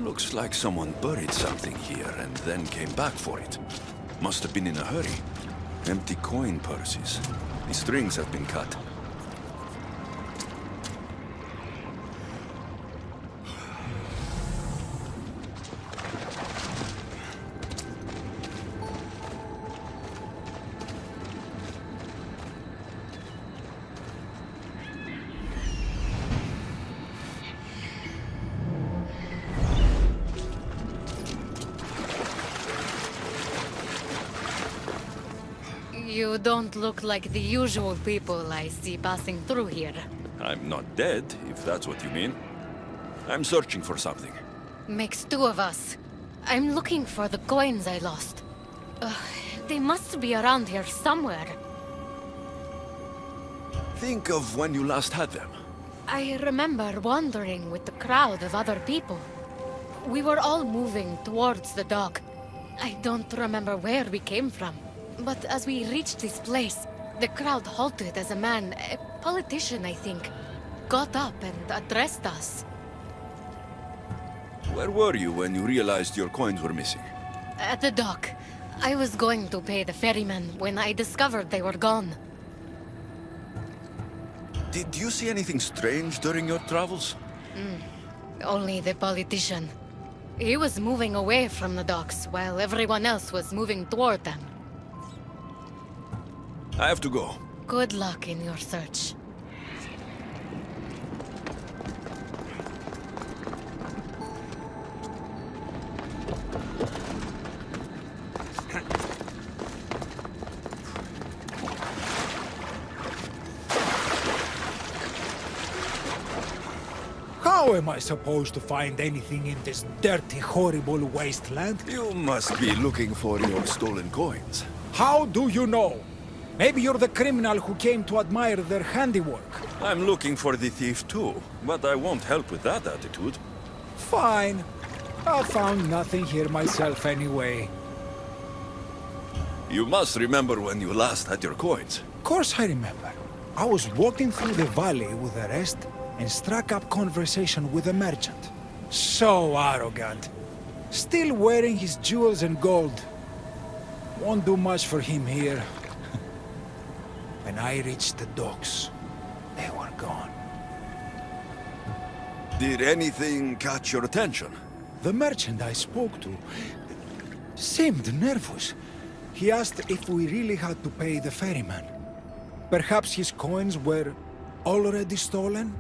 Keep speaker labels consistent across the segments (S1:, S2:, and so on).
S1: Looks like someone buried something here and then came back for it. Must have been in a hurry. Empty coin purses. The strings have been cut.
S2: You don't look like the usual people I see passing through here.
S1: I'm not dead, if that's what you mean. I'm searching for something.
S2: Makes two of us. I'm looking for the coins I lost. They must be around here somewhere.
S1: Think of when you last had them.
S2: I remember wandering with the crowd of other people. We were all moving towards the dock. I don't remember where we came from. But as we reached this place, the crowd halted as a man, a politician I think, got up and addressed us.
S1: Where were you when you realized your coins were missing?
S2: At the dock. I was going to pay the ferryman when I discovered they were gone.
S1: Did you see anything strange during your travels?
S2: Only the politician. He was moving away from the docks while everyone else was moving toward them.
S1: I have to go.
S2: Good luck in your search.
S3: How am I supposed to find anything in this dirty, horrible wasteland?
S1: You must be looking for your stolen coins.
S3: How do you know? Maybe you're the criminal who came to admire their handiwork.
S1: I'm looking for the thief too, but I won't help with that attitude.
S3: Fine. I found nothing here myself anyway.
S1: You must remember when you last had your coins.
S3: Of course I remember. I was walking through the valley with the rest and struck up conversation with a merchant. So arrogant. Still wearing his jewels and gold. Won't do much for him here. When I reached the docks, they were gone.
S1: Did anything catch your attention?
S3: The merchant I spoke to seemed nervous. He asked if we really had to pay the ferryman. Perhaps his coins were already stolen?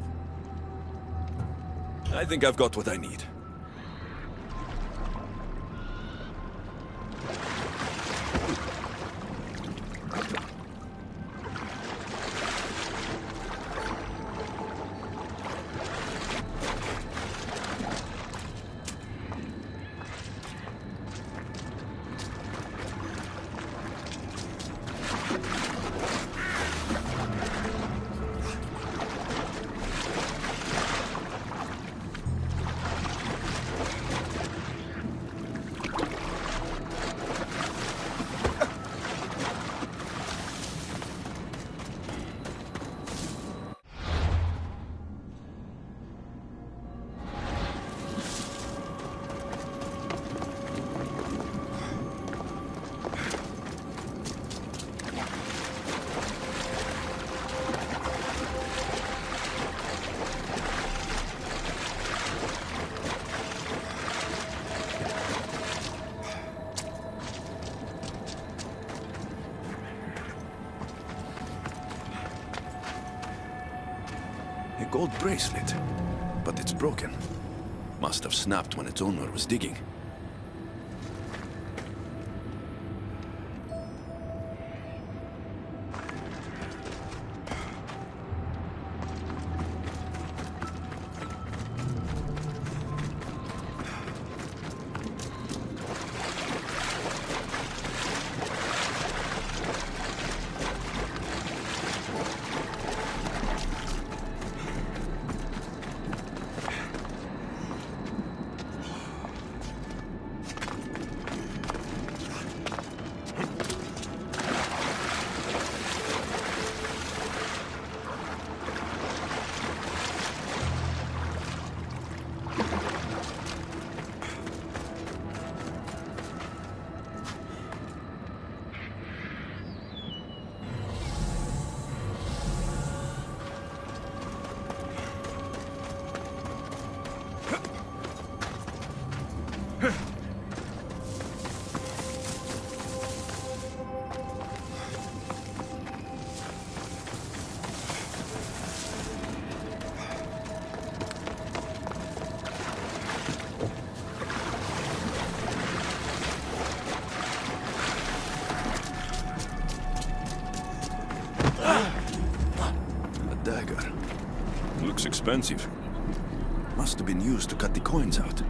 S1: I think I've got what I need. A gold bracelet, but it's broken. Must have snapped when its owner was digging. Dagger. Looks expensive. Must have been used to cut the coins out.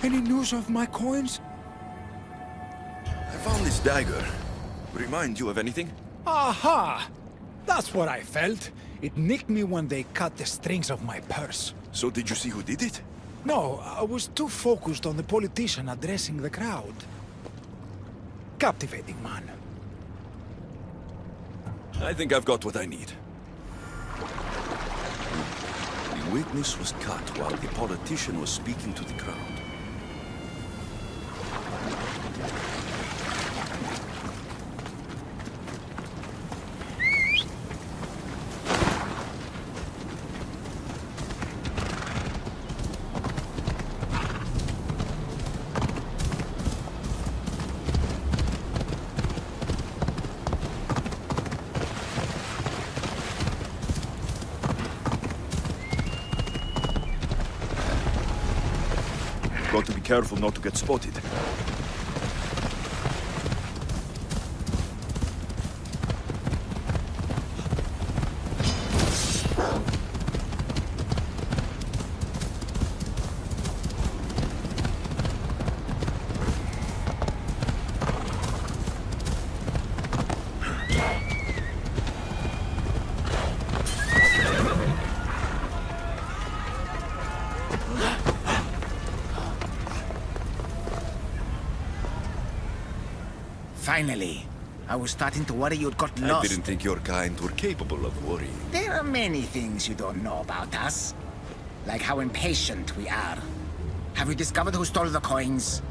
S3: Any news of my coins?
S1: I found this dagger. Remind you of anything?
S3: Aha! That's what I felt. It nicked me when they cut the strings of my purse.
S1: So did you see who did it?
S3: No, I was too focused on the politician addressing the crowd. Captivating man.
S1: I think I've got what I need. The witness was cut while the politician was speaking to the crowd. Got to be careful not to get spotted.
S4: Finally. I was starting to worry you'd got
S1: I
S4: lost.
S1: didn't think your kind were capable of worrying.
S4: There are many things you don't know about us. Like how impatient we are. Have you discovered who stole the coins?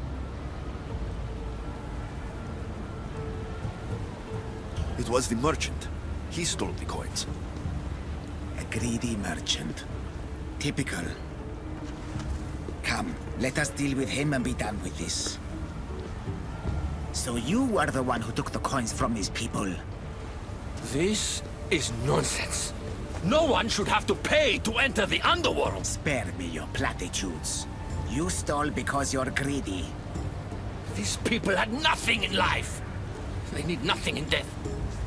S1: It was the merchant. He stole the coins.
S4: A greedy merchant. Typical. Come, let us deal with him and be done with this. So you are the one who took the coins from these people.
S5: This is nonsense. No one should have to pay to enter the underworld.
S4: Spare me your platitudes. You stole because you're greedy.
S5: These people had nothing in life. They need nothing in death.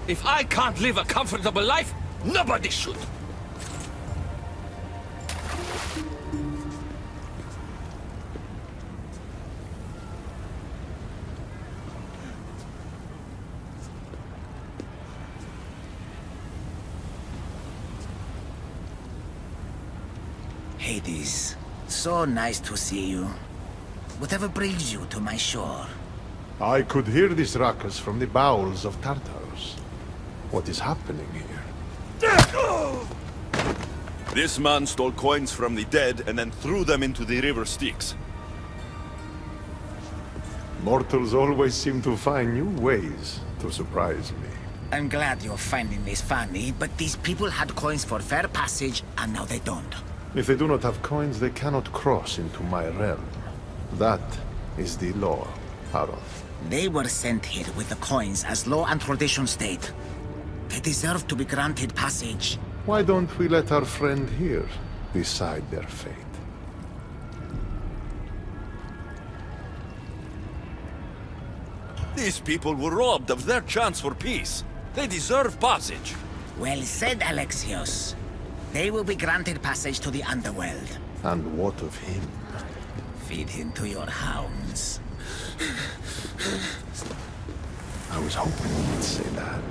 S5: If I can't live a comfortable life, nobody should.
S4: Hades, so nice to see you. Whatever brings you to my shore?
S6: I could hear this ruckus from the bowels of Tartarus. What is happening here?
S1: This man stole coins from the dead and then threw them into the river Styx.
S6: Mortals always seem to find new ways to surprise me.
S4: I'm glad you're finding this funny, but these people had coins for fair passage, and now they don't.
S6: If they do not have coins, they cannot cross into my realm. That is the law, Charon.
S4: They were sent here with the coins as law and tradition state. They deserve to be granted passage.
S6: Why don't we let our friend here decide their fate?
S1: These people were robbed of their chance for peace. They deserve passage.
S4: Well said, Alexios. They will be granted passage to the underworld.
S6: And what of him?
S4: Feed him to your hounds.
S6: I was hoping you would say that.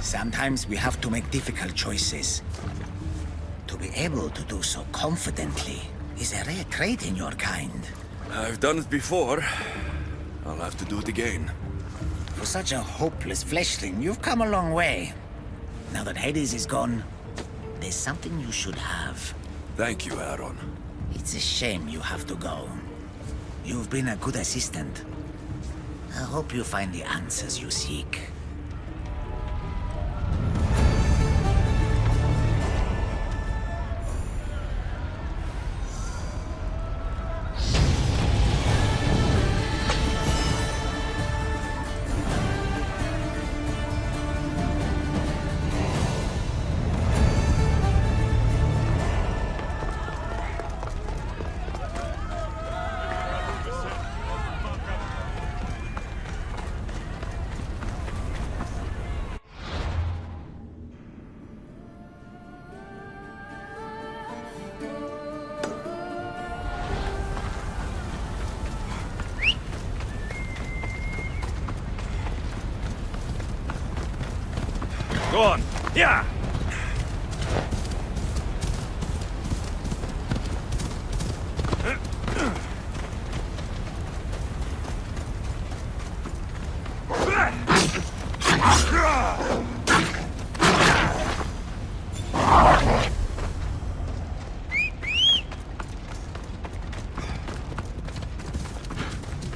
S4: Sometimes we have to make difficult choices. To be able to do so confidently is a rare trait in your kind.
S1: I've done it before. I'll have to do it again.
S4: For such a hopeless fleshling, you've come a long way. Now that Hades is gone, there's something you should have.
S1: Thank you, Aaron.
S4: It's a shame you have to go. You've been a good assistant. I hope you find the answers you seek.
S1: Go on. Yeah!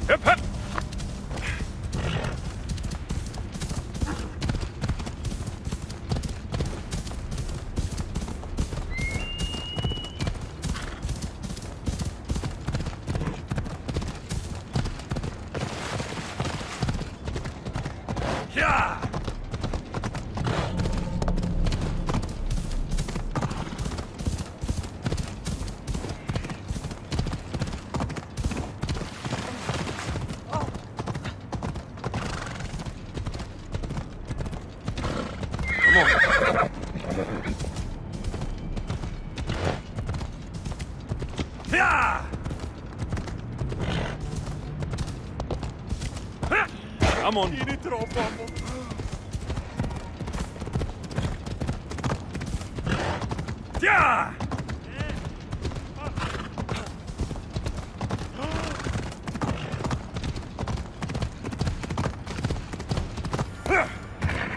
S1: Hip, hip. Yeah! Yeah! Come on. Yeah!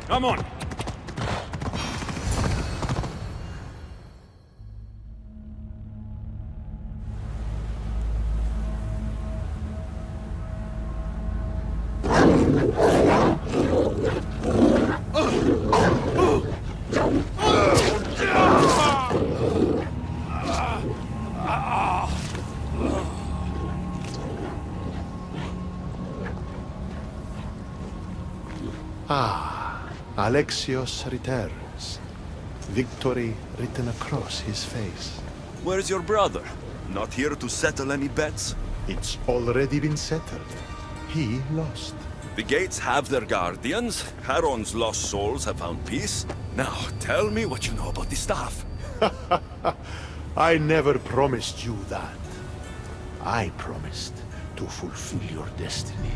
S1: Come on.
S6: Ah, Alexios returns. Victory written across his face.
S1: Where's your brother? Not here to settle any bets?
S6: It's already been settled. He lost.
S1: The gates have their guardians. Charon's lost souls have found peace. Now, tell me what you know about the staff.
S6: I never promised you that. I promised to fulfill your destiny.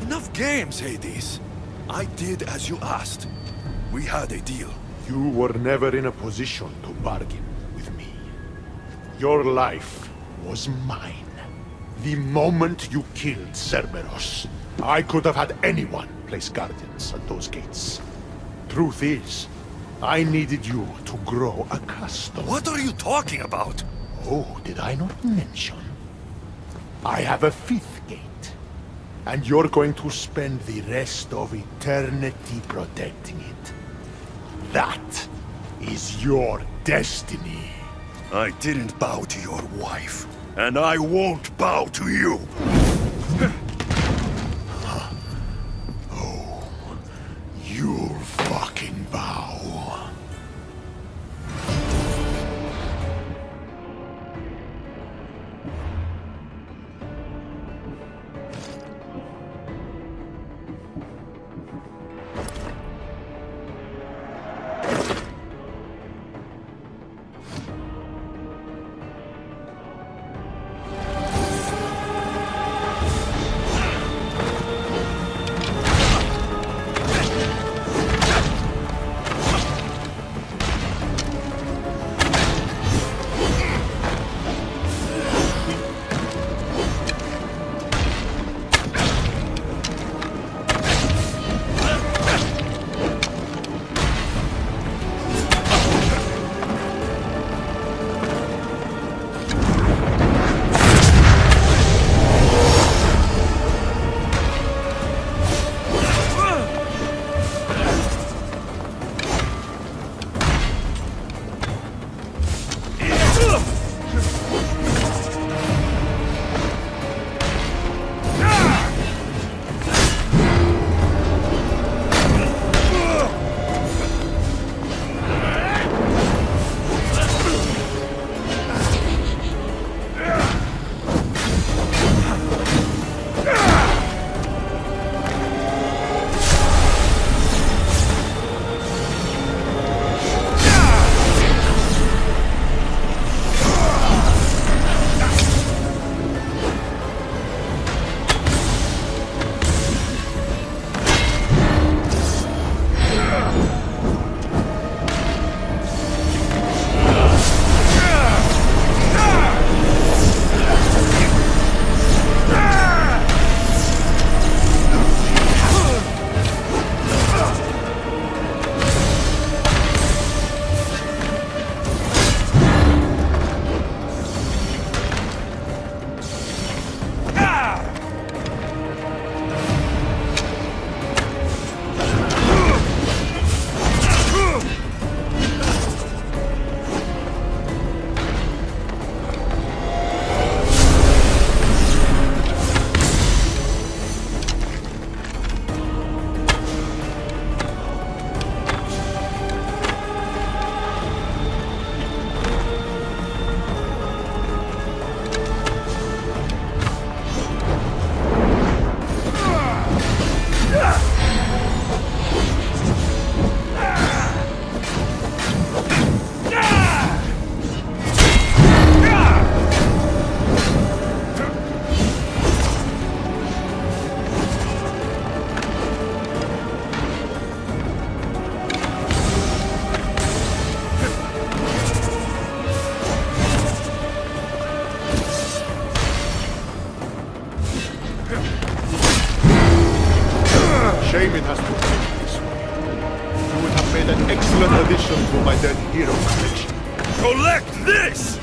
S1: Enough games, Hades. I did as you asked. We had a deal.
S6: You were never in a position to bargain with me. Your life was mine. The moment you killed Cerberus, I could have had anyone place guardians at those gates. Truth is, I needed you to grow accustomed.
S1: What are you talking about?
S6: Oh, did I not mention? I have a fifth gate. And you're going to spend the rest of eternity protecting it. That is your destiny.
S1: I didn't bow to your wife, and I won't bow to you.
S6: Oh, you'll fucking bow. made an excellent addition to my dead hero collection.
S1: Collect this!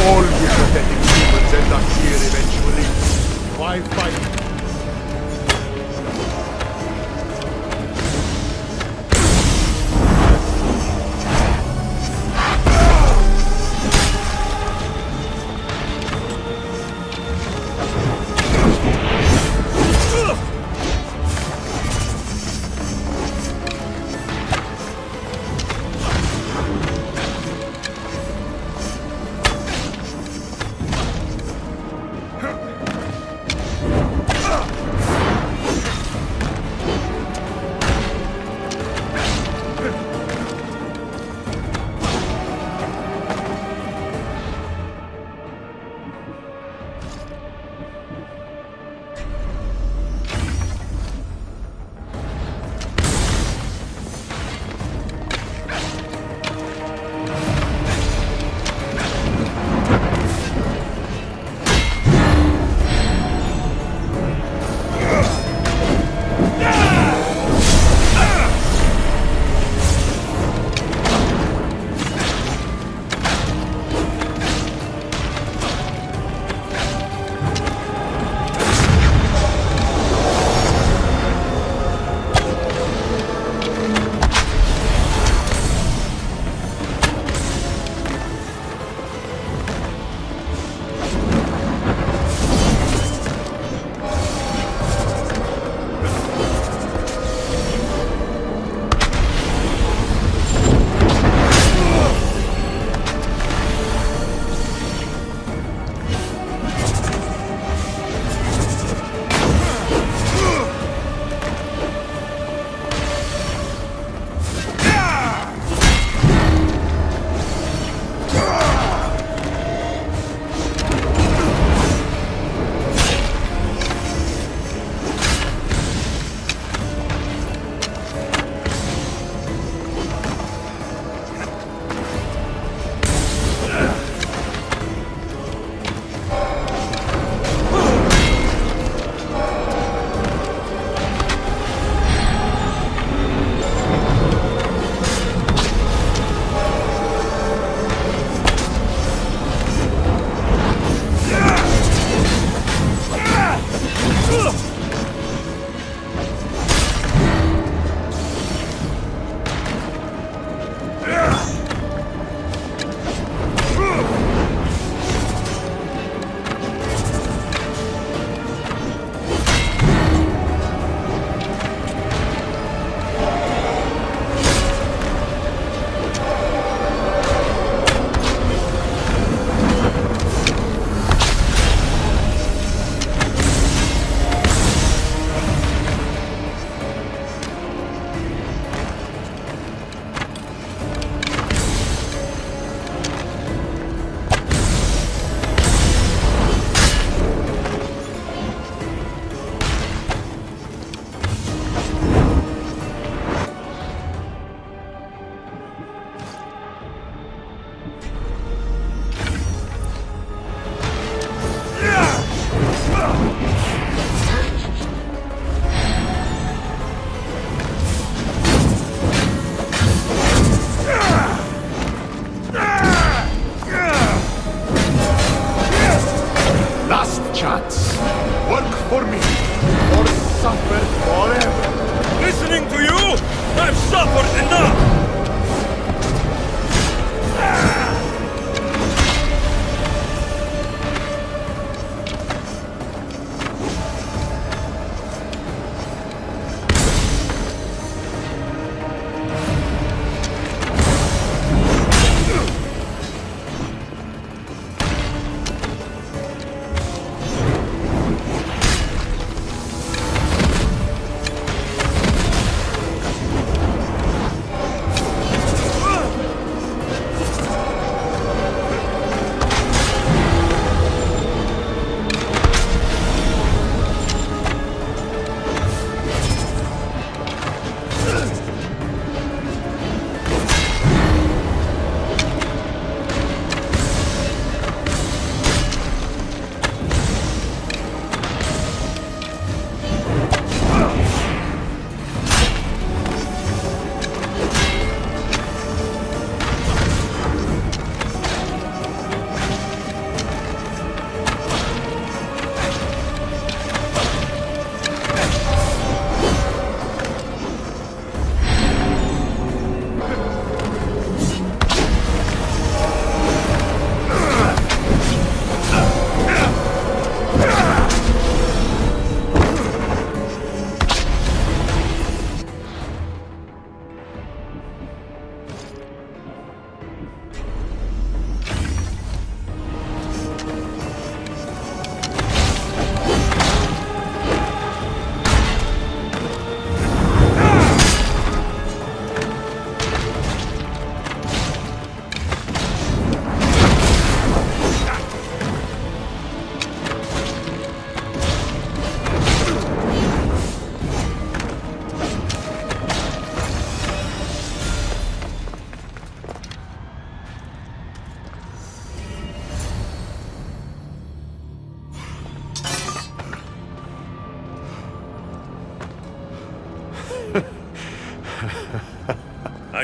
S6: All you pathetic humans end up here eventually. Why fight?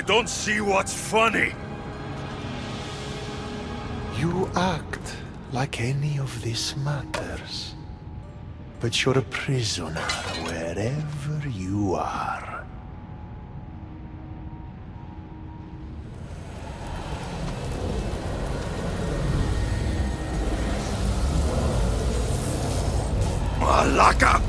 S1: don't see what's funny.
S6: You act like any of this matters. But you're a prisoner wherever you are.
S1: Malaka!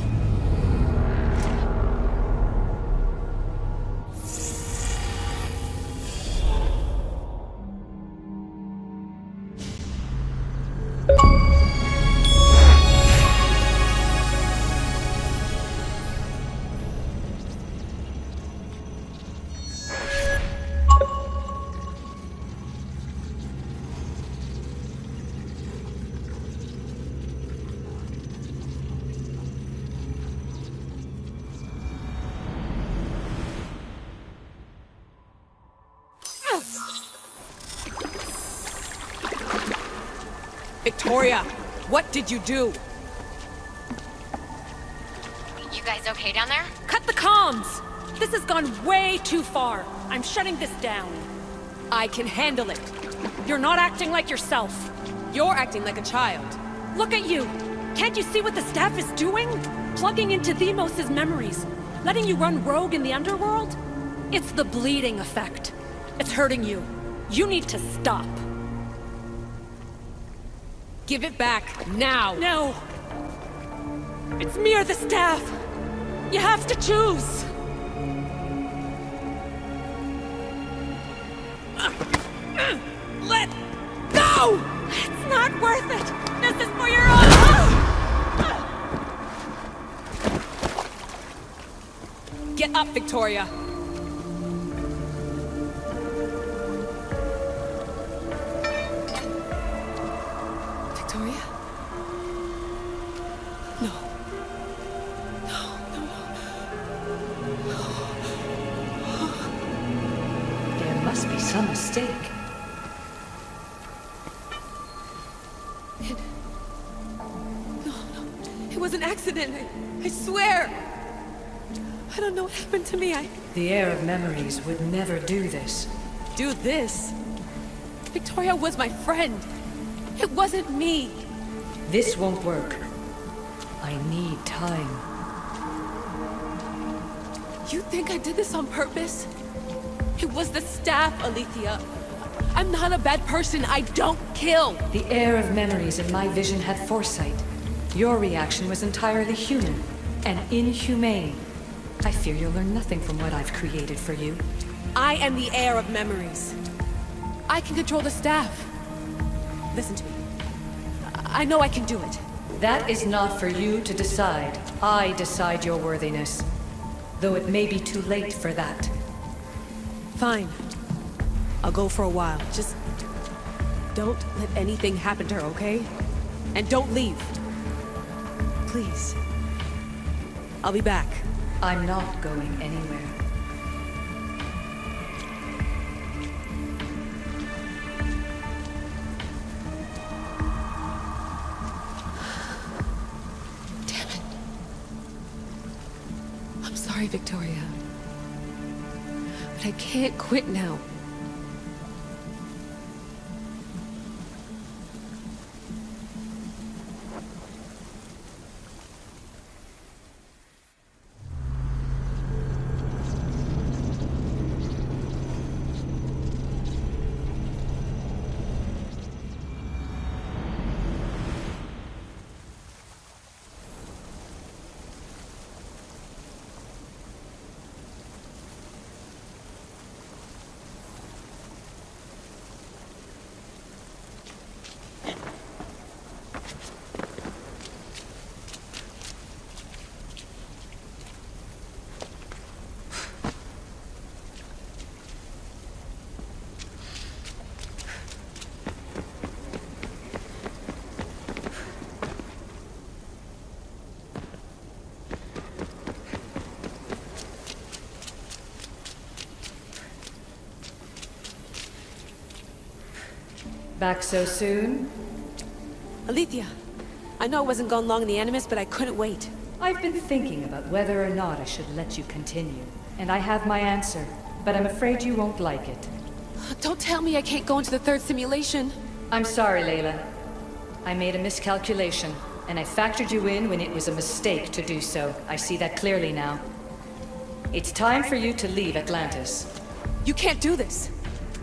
S7: Victoria, what did you do?
S2: You guys okay down there?
S7: Cut the comms! This has gone way too far. I'm shutting this down. I can handle it. You're not acting like yourself. You're acting like a child. Look at you! Can't you see what the staff is doing? Plugging into Deimos' memories. Letting you run rogue in the underworld? It's the bleeding effect. It's hurting you. You need to stop. Give it back, now! No! It's me or the staff! You have to choose! Let go! It's not worth it! This is for your own... Get up, Victoria! Victoria? No. No, no, no.
S8: There must be some mistake.
S7: No, it was an accident. I swear. I don't know what happened to me.
S8: The heir of memories would never do this.
S7: Do this? Victoria was my friend. It wasn't me.
S8: This won't work. I need time.
S7: You think I did this on purpose? It was the staff, Alethea. I'm not a bad person. I don't kill.
S8: The heir of memories in my vision had foresight. Your reaction was entirely human and inhumane. I fear you'll learn nothing from what I've created for you.
S7: I am the heir of memories. I can control the staff. Listen to me. I know I can do it.
S8: That is not for you to decide. I decide your worthiness. Though it may be too late for that.
S7: Fine. I'll go for a while. Just don't let anything happen to her, okay? And don't leave. Please. I'll be back.
S8: I'm not going anywhere.
S7: Damn it. I'm sorry, Victoria. But I can't quit now.
S8: Back so soon?
S7: Alethea, I know I wasn't gone long in the Animus, but I couldn't wait.
S8: I've been thinking about whether or not I should let you continue, and I have my answer. but I'm afraid you won't like it.
S7: Don't tell me I can't go into the third simulation.
S8: I'm sorry, Layla. I made a miscalculation, and I factored you in when it was a mistake to do so. I see that clearly now. It's time for you to leave Atlantis.
S7: You can't do this.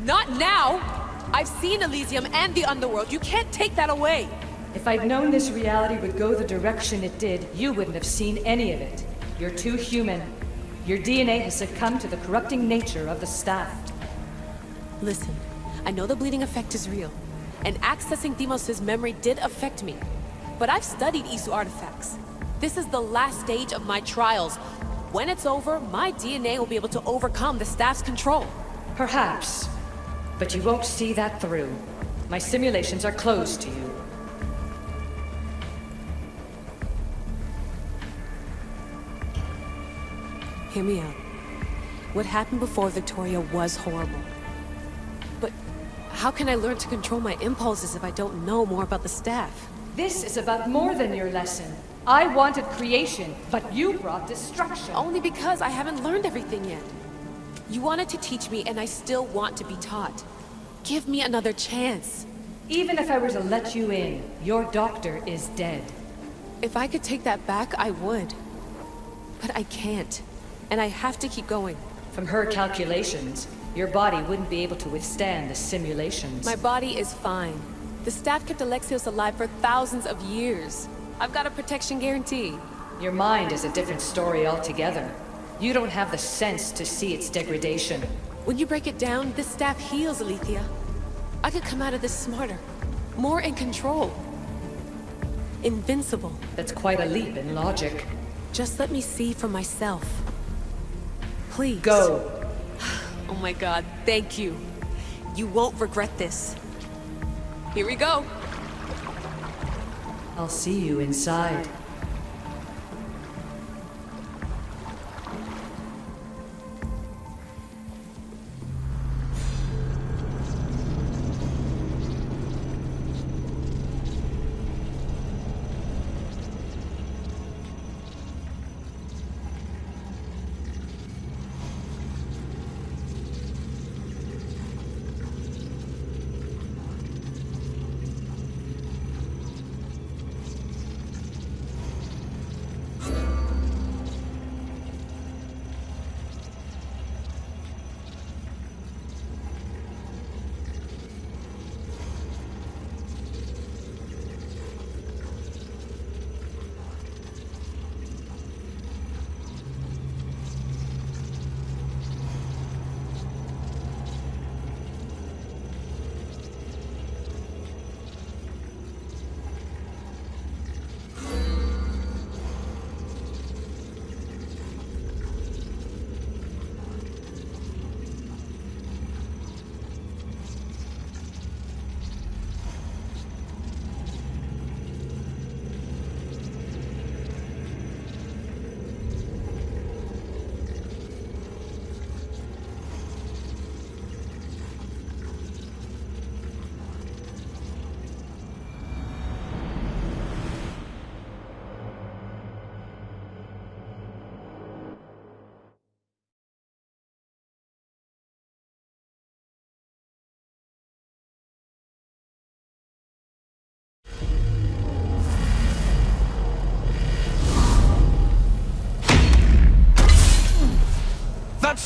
S7: Not now! I've seen Elysium and the Underworld. You can't take that away!
S8: If I'd known this reality would go the direction it did, you wouldn't have seen any of it. You're too human. Your DNA has succumbed to the corrupting nature of the staff.
S7: Listen, I know the bleeding effect is real, and accessing Deimos' memory did affect me. But I've studied Isu artifacts. This is the last stage of my trials. When it's over, my DNA will be able to overcome the staff's control.
S8: Perhaps. But you won't see that through. My simulations are closed to you.
S7: Hear me out. What happened before Victoria was horrible. But how can I learn to control my impulses if I don't know more about the staff?
S8: This is about more than your lesson. I wanted creation, but you brought destruction.
S7: Only because I haven't learned everything yet. You wanted to teach me, and I still want to be taught. Give me another chance.
S8: Even if I were to let you in, your doctor is dead.
S7: If I could take that back, I would. But I can't. And I have to keep going.
S8: From her calculations, your body wouldn't be able to withstand the simulations.
S7: My body is fine. The staff kept Alexios alive for thousands of years. I've got a protection guarantee.
S8: Your mind is a different story altogether. You don't have the sense to see its degradation.
S7: When you break it down, this staff heals, Alethea. I could come out of this smarter, more in control. Invincible.
S8: That's quite a leap in logic.
S7: Just let me see for myself. Please.
S8: Go.
S7: Oh my god, thank you. You won't regret this. Here we go.
S8: I'll see you inside.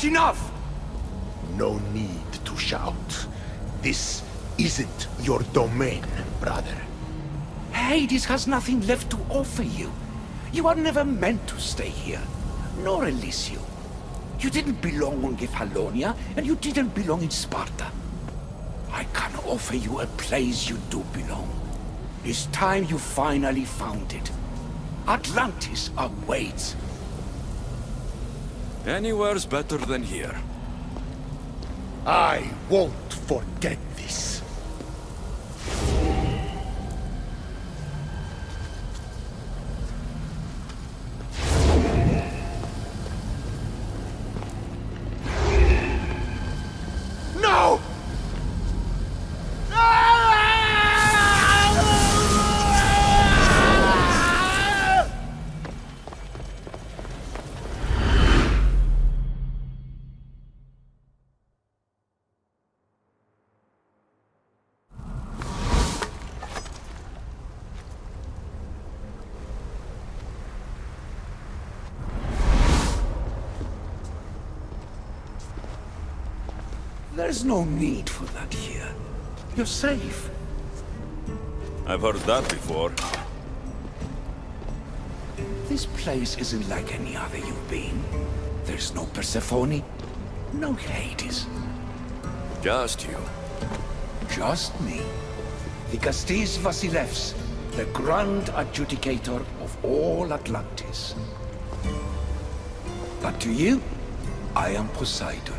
S5: That's enough!
S6: No need to shout. This isn't your domain, brother.
S5: Hades has nothing left to offer you. You are never meant to stay here, nor Elysium. You didn't belong on Kefalonia, and you didn't belong in Sparta. I can offer you a place you do belong. It's time you finally found it. Atlantis awaits.
S1: Anywhere's better than here.
S6: I won't forget this. No!
S5: There's no need for that here. You're safe.
S1: I've heard that before.
S5: This place isn't like any other you've been. There's no Persephone, no Hades.
S1: Just you.
S5: Just me. Dikastis Vasilevs, the grand adjudicator of all Atlantis. But to you, I am Poseidon.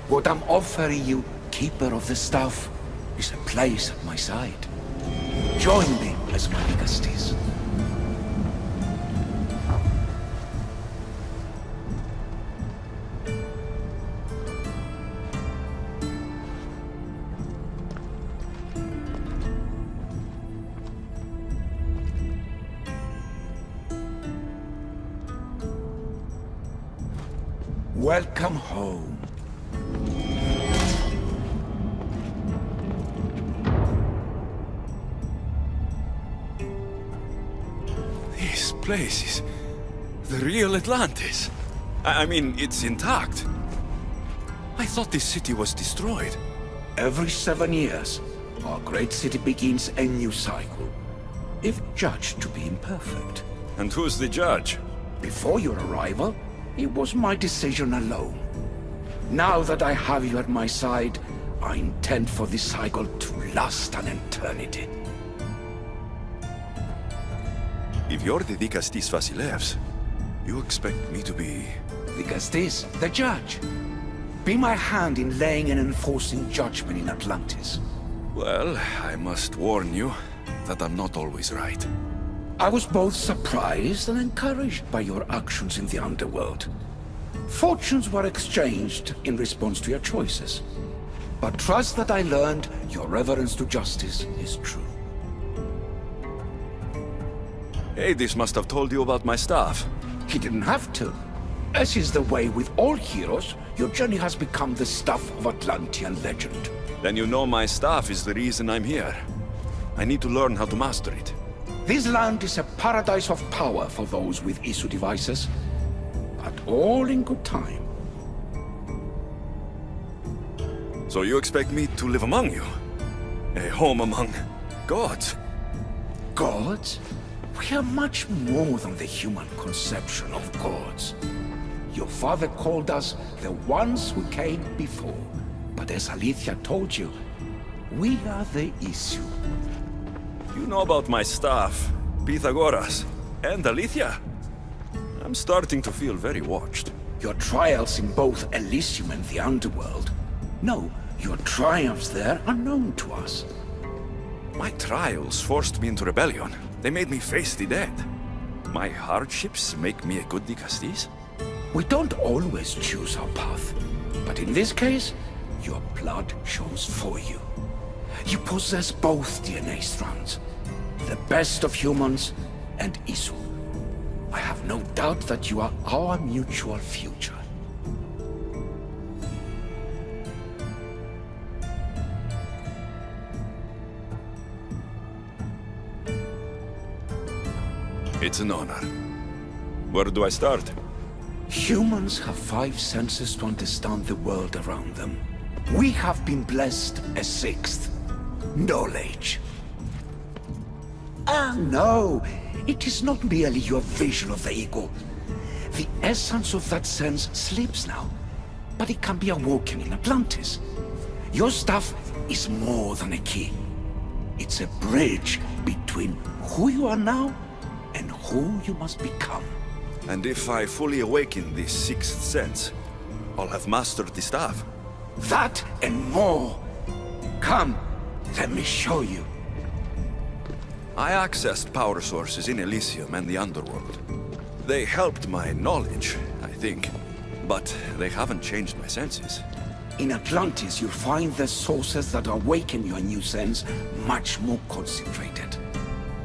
S5: What I'm offering you, Keeper of the Staff, is a place at my side. Join me as my Dikastis. Welcome home.
S1: This place is the real Atlantis. I mean, it's intact. I thought this city was destroyed.
S5: Every 7 years, our great city begins a new cycle, if judged to be imperfect.
S1: And who's the judge?
S5: Before your arrival, it was my decision alone. Now that I have you at my side, I intend for this cycle to last an eternity.
S1: If you're the Dikastis Vasilevs, you expect me to be...
S5: Dikastis, the judge. Be my hand in laying and enforcing judgment in Atlantis.
S1: Well, I must warn you that I'm not always right.
S5: I was both surprised and encouraged by your actions in the underworld. Fortunes were exchanged in response to your choices. But trust that I learned your reverence to justice is true.
S1: Hades must have told you about my staff.
S5: He didn't have to. As is the way with all heroes, your journey has become the stuff of Atlantean legend.
S1: Then you know my staff is the reason I'm here. I need to learn how to master it.
S5: This land is a paradise of power for those with issue devices, but all in good time.
S1: So you expect me to live among you? A home among gods?
S5: Gods? We are much more than the human conception of gods. Your father called us the ones who came before, but as Alethea told you, we are the issue.
S1: You know about my staff, Pythagoras, and Alethea? I'm starting to feel very watched.
S5: Your trials in both Elysium and the Underworld. No, your triumphs there are known to us.
S1: My trials forced me into rebellion. They made me face the dead. My hardships make me a good Dikastis?
S5: We don't always choose our path, but in this case, your blood shows for you. You possess both DNA strands, the best of humans and Isu. I have no doubt that you are our mutual future.
S1: It's an honor. Where do I start?
S5: Humans have 5 senses to understand the world around them. We have been blessed a 6th. Knowledge. Ah, no. It is not merely your vision of the ego. The essence of that sense sleeps now, but it can be awoken in Atlantis. Your stuff is more than a key. It's a bridge between who you are now and who you must become.
S1: And if I fully awaken this 6th sense, I'll have mastered the staff.
S5: That and more. Come, let me show you.
S1: I accessed power sources in Elysium and the Underworld. They helped my knowledge, I think, but they haven't changed my senses.
S5: In Atlantis, you'll find the sources that awaken your new sense much more concentrated.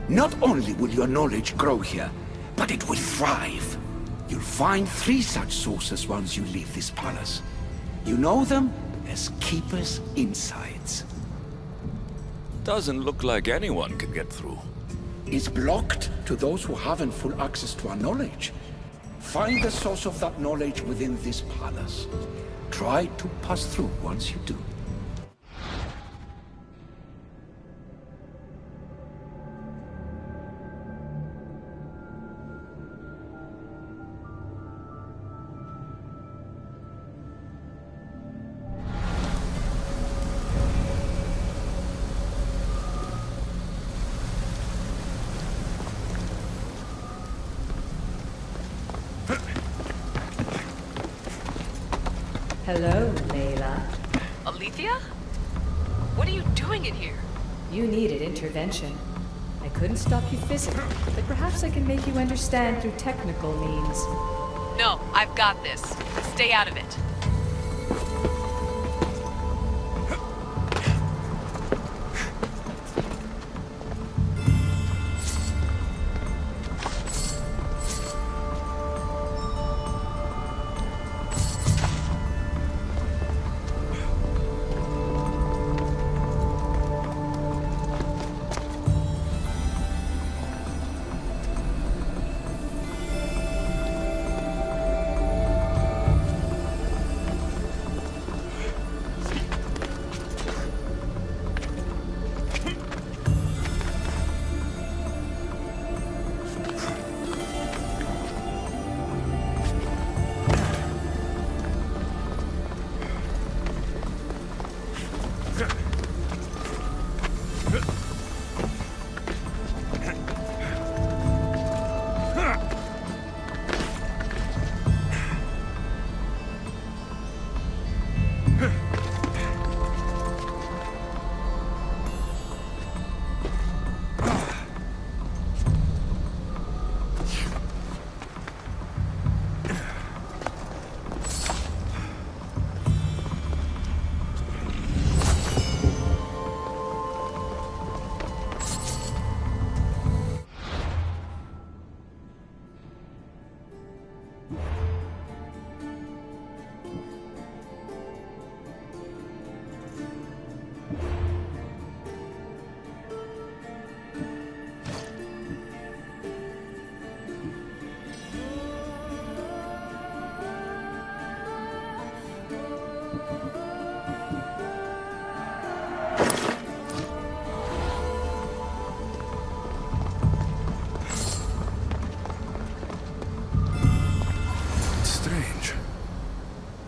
S5: Not only will your knowledge grow here, but it will thrive. You'll find 3 such sources once you leave this palace. You know them as Keeper's Insights.
S1: Doesn't look like anyone can get through.
S5: It's blocked to those who haven't full access to our knowledge. Find the source of that knowledge within this palace. Try to pass through once you do.
S8: Hello, Layla.
S9: Alethea? What are you doing in here?
S8: You needed intervention. I couldn't stop you physically, but perhaps I can make you understand through technical means.
S9: No, I've got this. Stay out of it.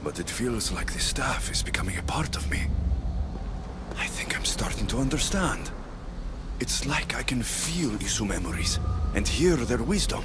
S1: But it feels like the staff is becoming a part of me. I think I'm starting to understand. It's like I can feel Isu memories and hear their wisdom.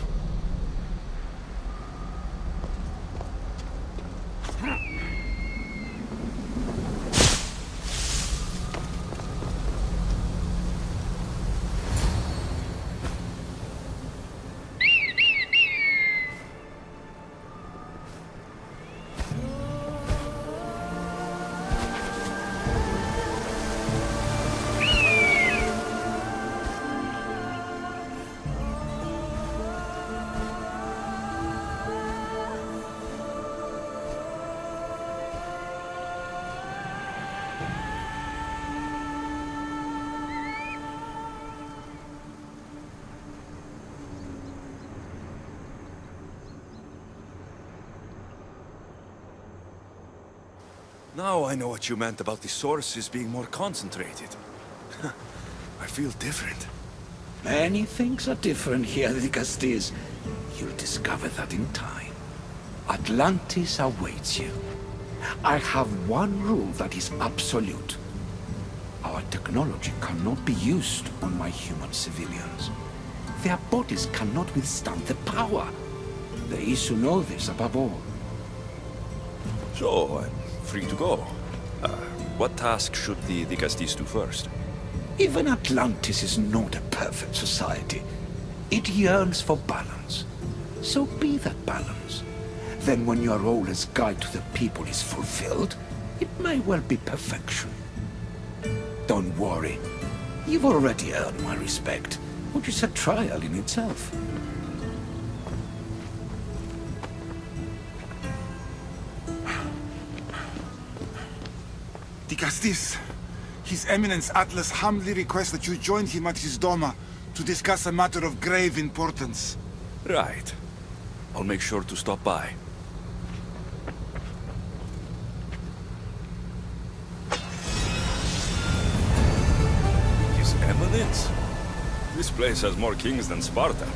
S1: Now I know what you meant about the sources being more concentrated. I feel different.
S5: Many things are different here, Dicastes. You'll discover that in time. Atlantis awaits you. I have one rule that is absolute. Our technology cannot be used on my human civilians. Their bodies cannot withstand the power. The Isu know this above all.
S1: So, I'm free to go. What task should the Dicastes do first?
S5: Even Atlantis is not a perfect society. It yearns for balance. So be that balance. Then when your role as guide to the people is fulfilled, it may well be perfection. Don't worry. You've already earned my respect, which is a trial in itself.
S10: Dicastes, His Eminence Atlas humbly requests that you join him at his Doma to discuss a matter of grave importance.
S1: Right. I'll make sure to stop by. paladins? This place has more kings than Sparta.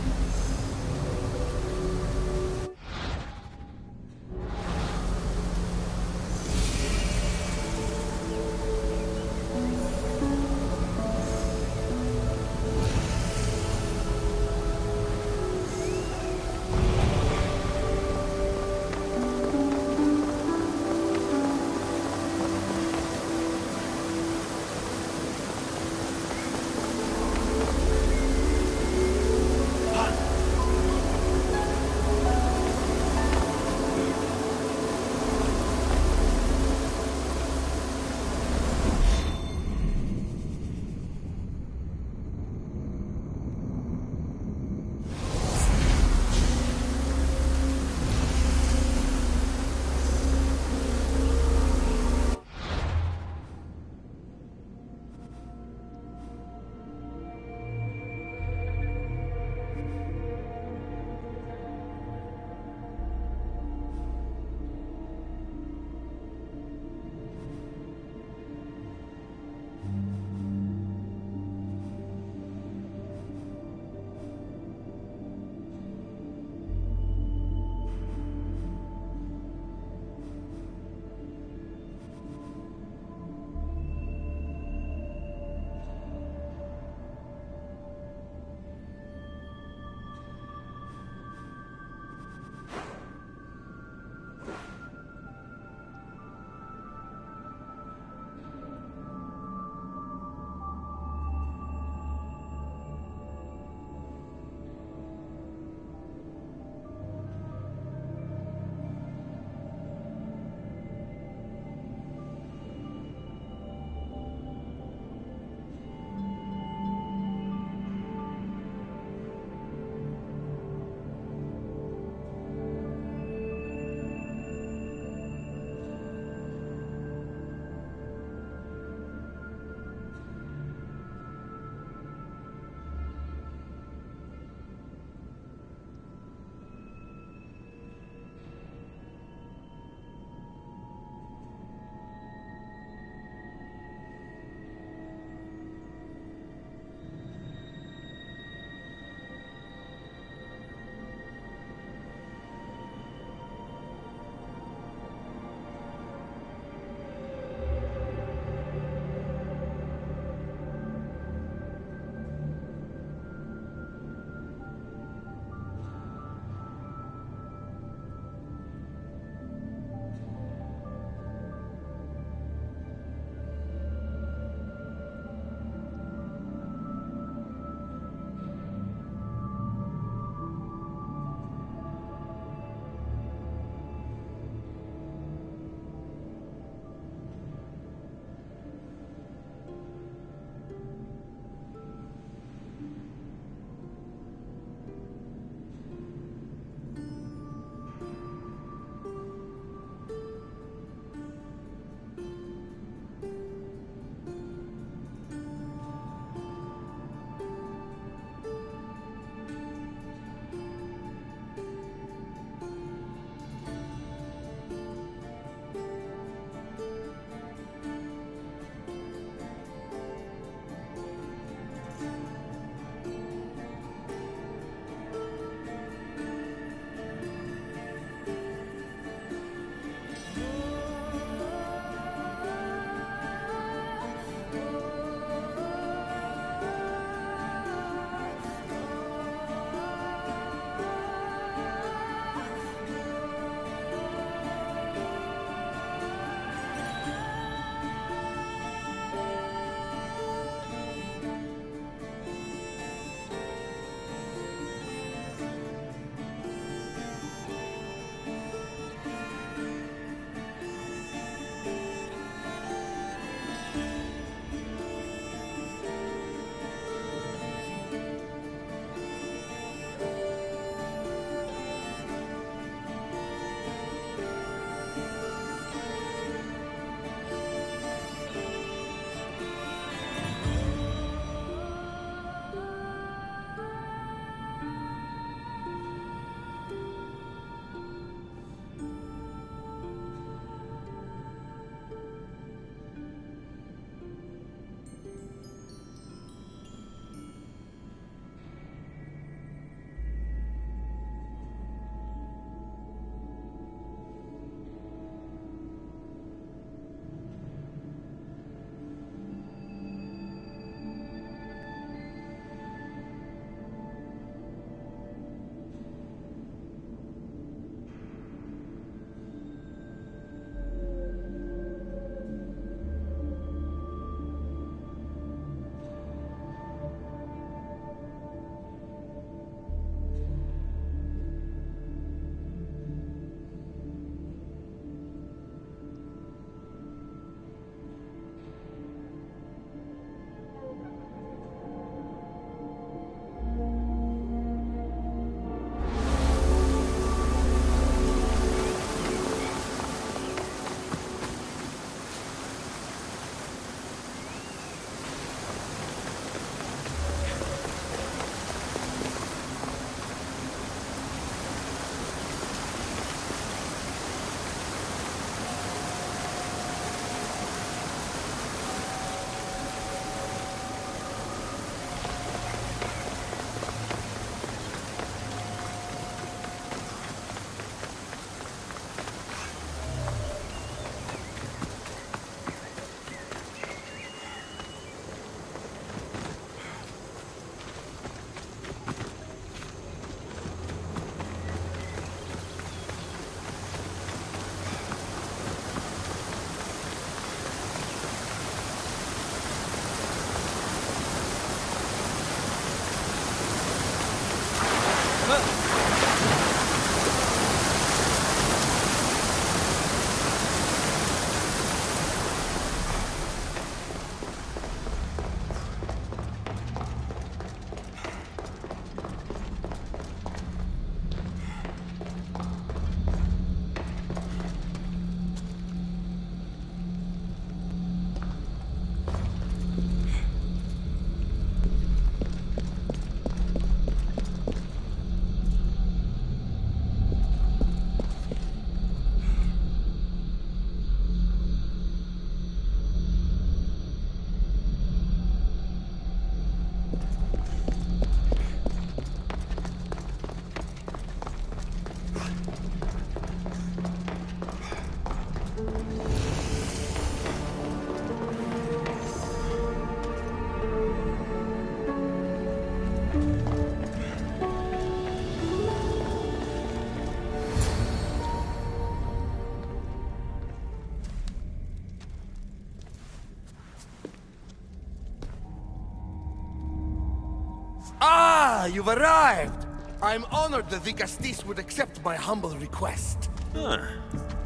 S11: Ah, you've arrived! I'm honored the Vicastis would accept my humble request.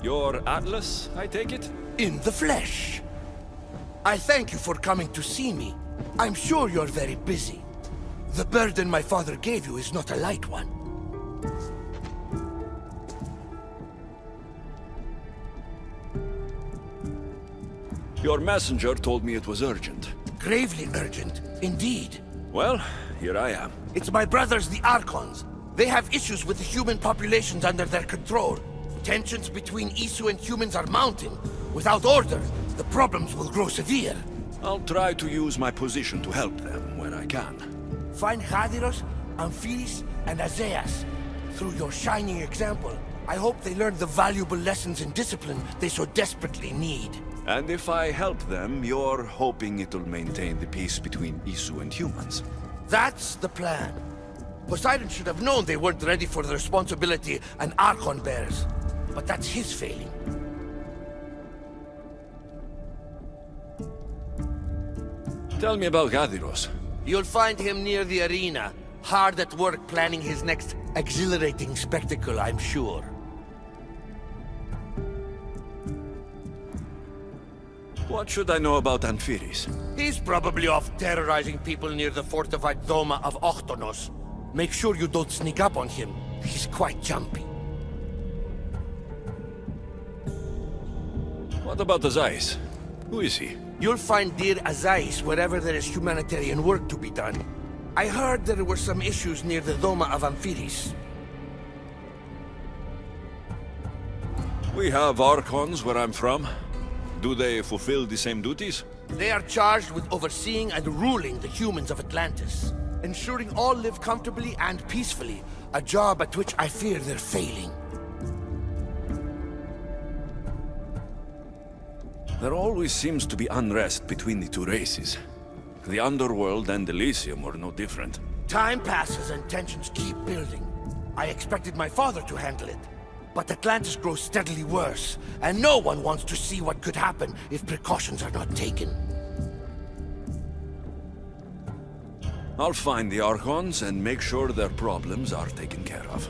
S1: Your Atlas, I take it?
S11: In the flesh. I thank you for coming to see me. I'm sure you're very busy. The burden my father gave you is not a light one.
S1: Your messenger told me it was urgent.
S11: Gravely urgent, indeed.
S1: Well, here I am.
S11: It's my brothers, the Archons. They have issues with the human populations under their control. Tensions between Isu and humans are mounting. Without order, the problems will grow severe.
S1: I'll try to use my position to help them where I can.
S11: Find Hadiros, Amphiris, and Azaeas. Through your shining example, I hope they learn the valuable lessons in discipline they so desperately need.
S1: And if I help them, you're hoping it'll maintain the peace between Isu and humans.
S11: That's the plan. Poseidon should have known they weren't ready for the responsibility an Archon bears. But that's his failing.
S1: Tell me about Gadiros.
S11: You'll find him near the arena, hard at work planning his next exhilarating spectacle, I'm sure.
S1: What should I know about Amphiris?
S11: He's probably off terrorizing people near the fortified Doma of Ochtonos. Make sure you don't sneak up on him. He's quite jumpy.
S1: What about Azais? Who is he?
S11: You'll find dear Azais wherever there is humanitarian work to be done. I heard there were some issues near the Doma of Amphiris.
S1: We have Archons where I'm from. Do they fulfill the same duties?
S11: They are charged with overseeing and ruling the humans of Atlantis. Ensuring all live comfortably and peacefully. A job at which I fear they're failing.
S1: There always seems to be unrest between the two races. The Underworld and Elysium were no different.
S11: Time passes and tensions keep building. I expected my father to handle it. But Atlantis grows steadily worse, and no one wants to see what could happen if precautions are not taken.
S1: I'll find the Archons and make sure their problems are taken care of.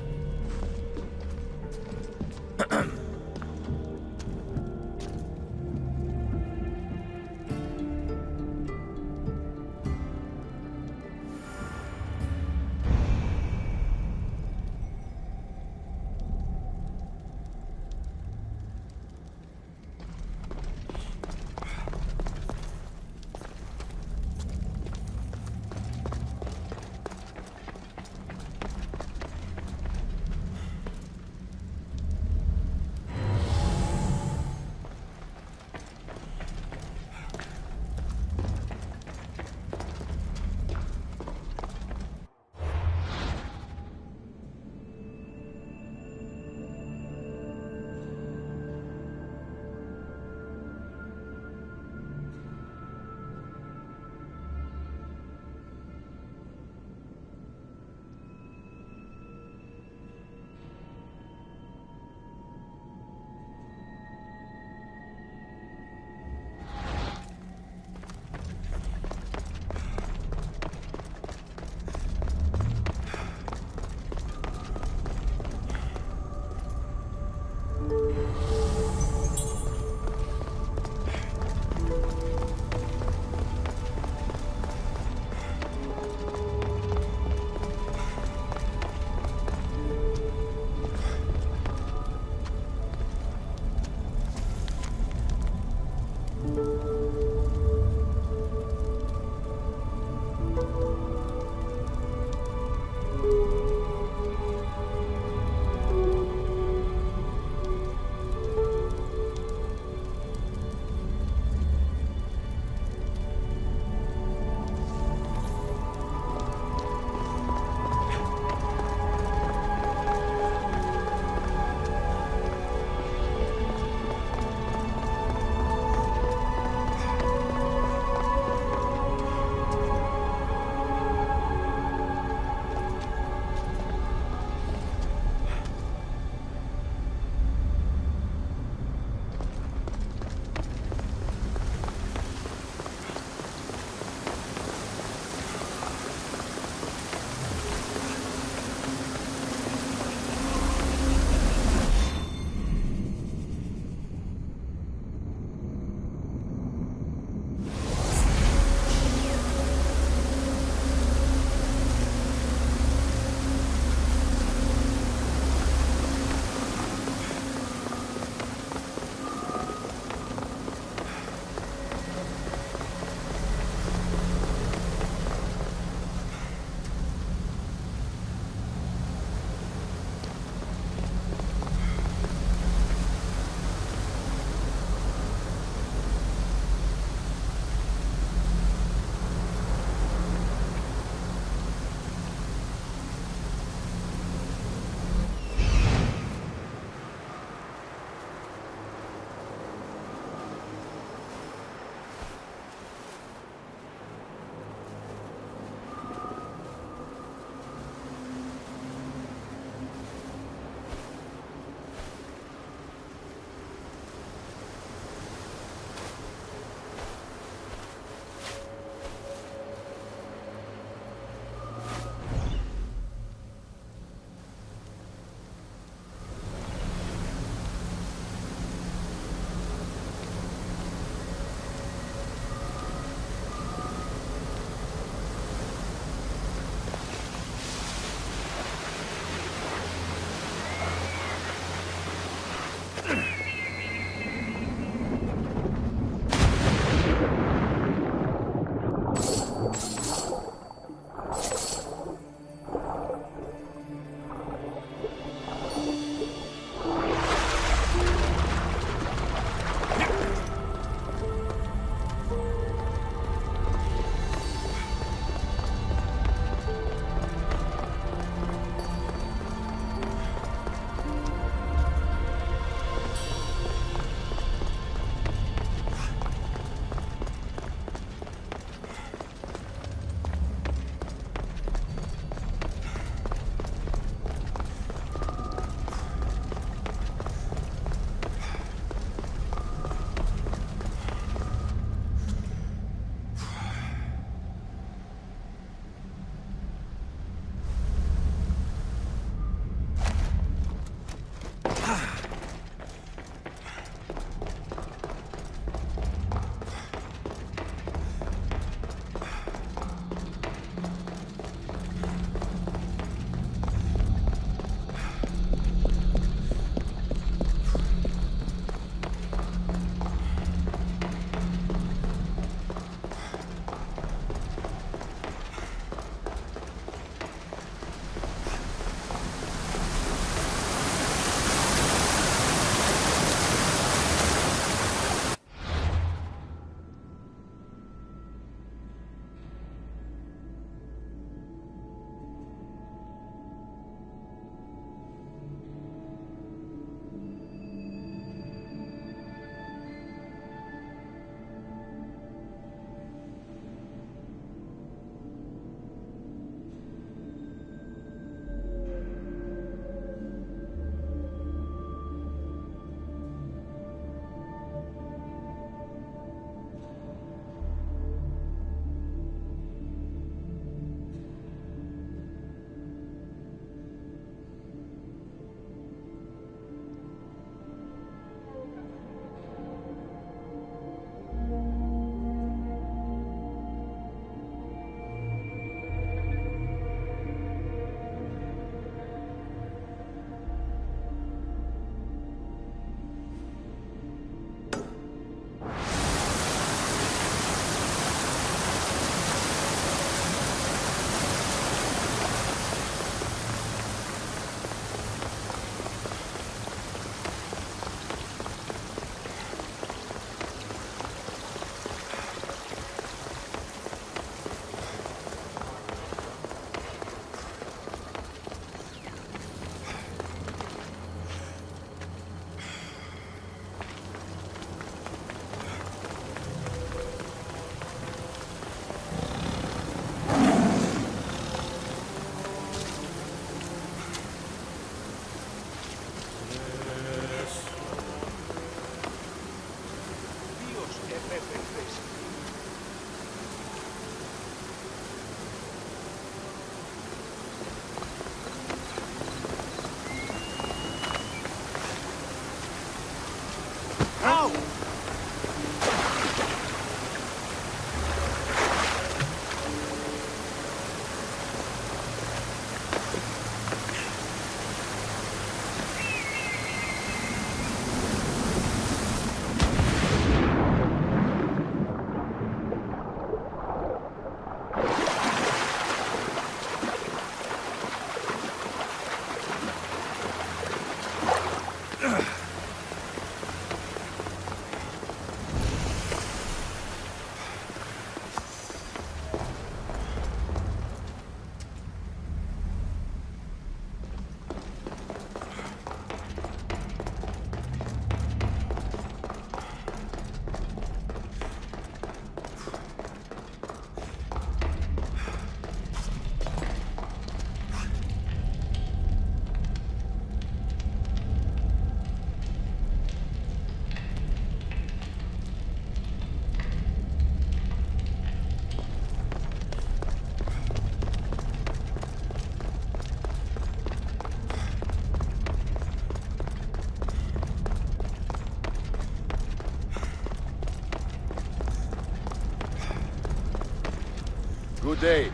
S12: day.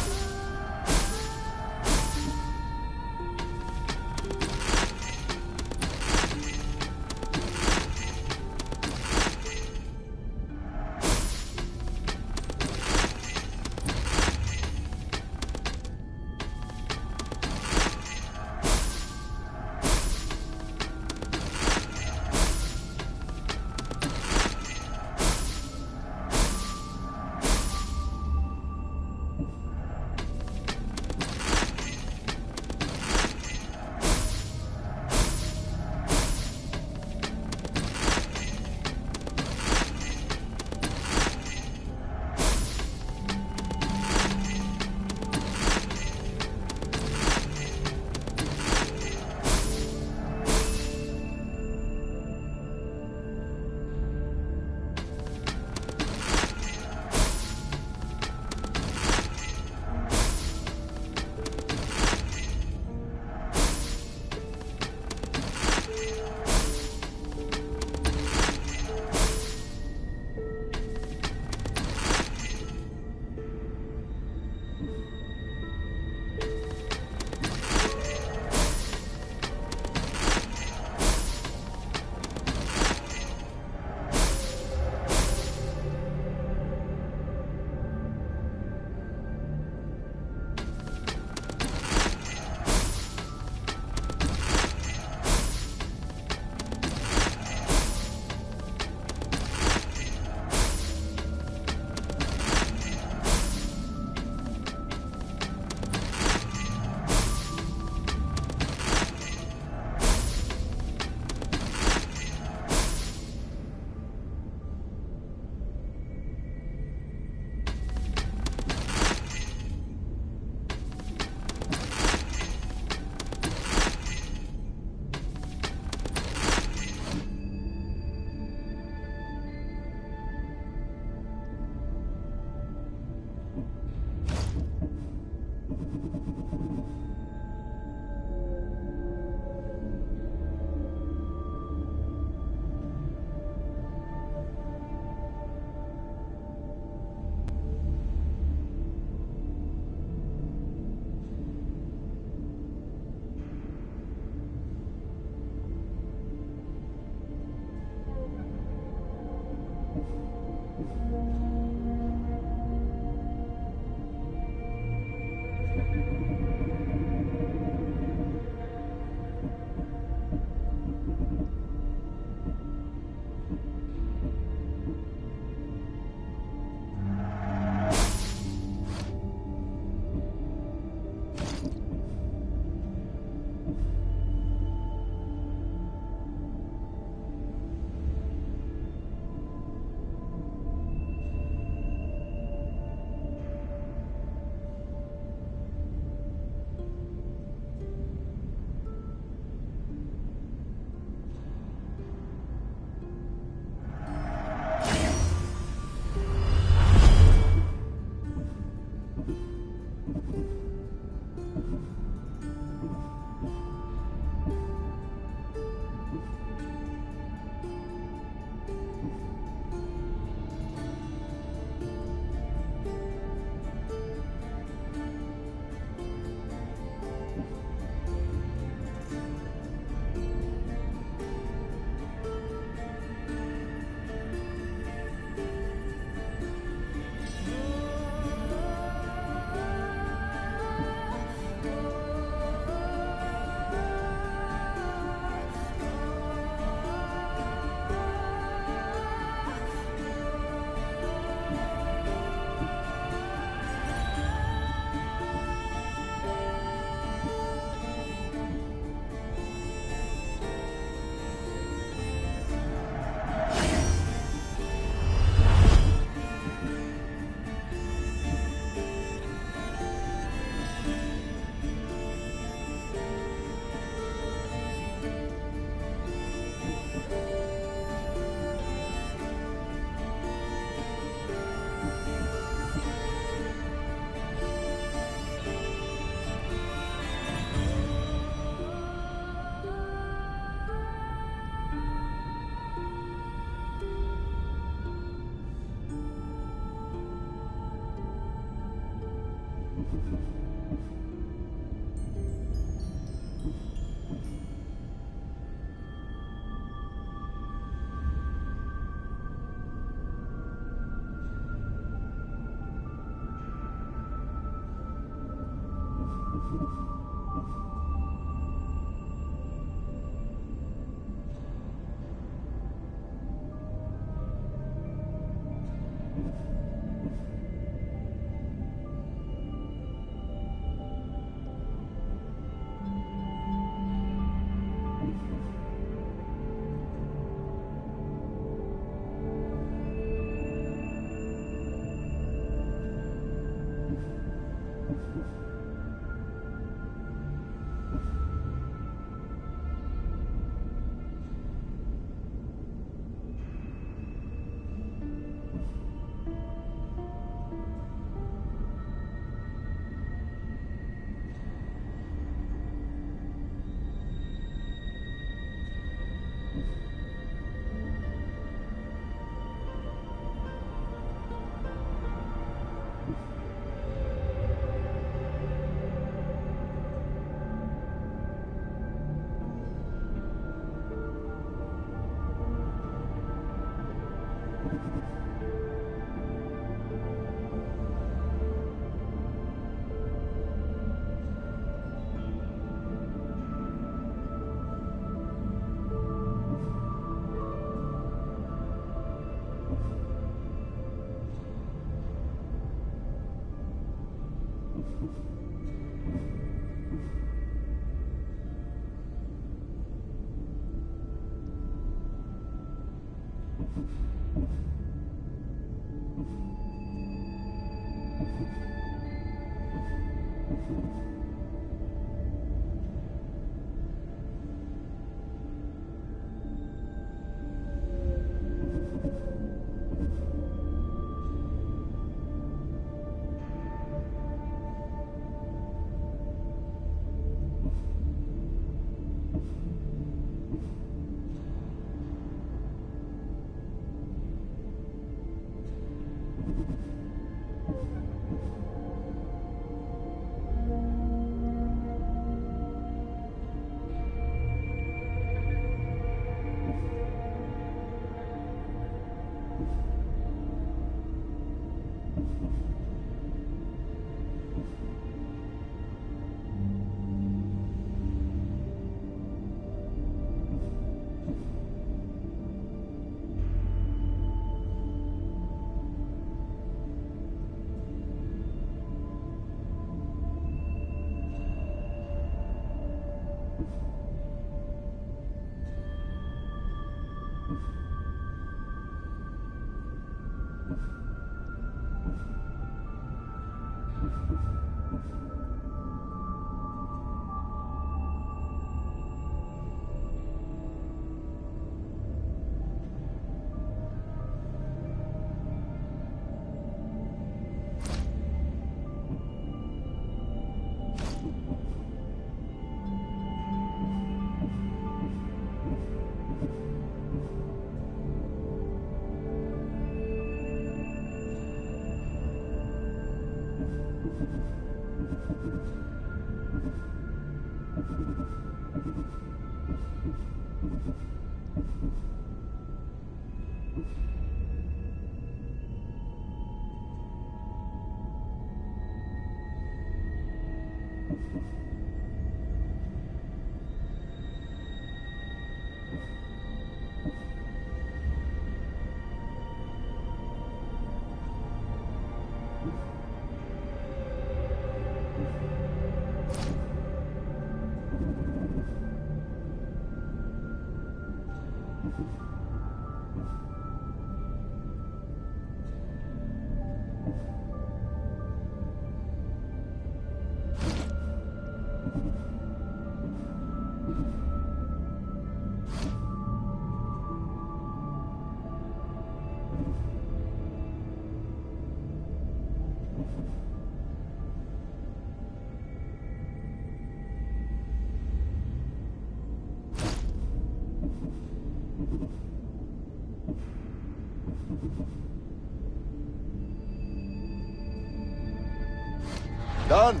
S12: Done.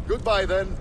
S12: Goodbye, then.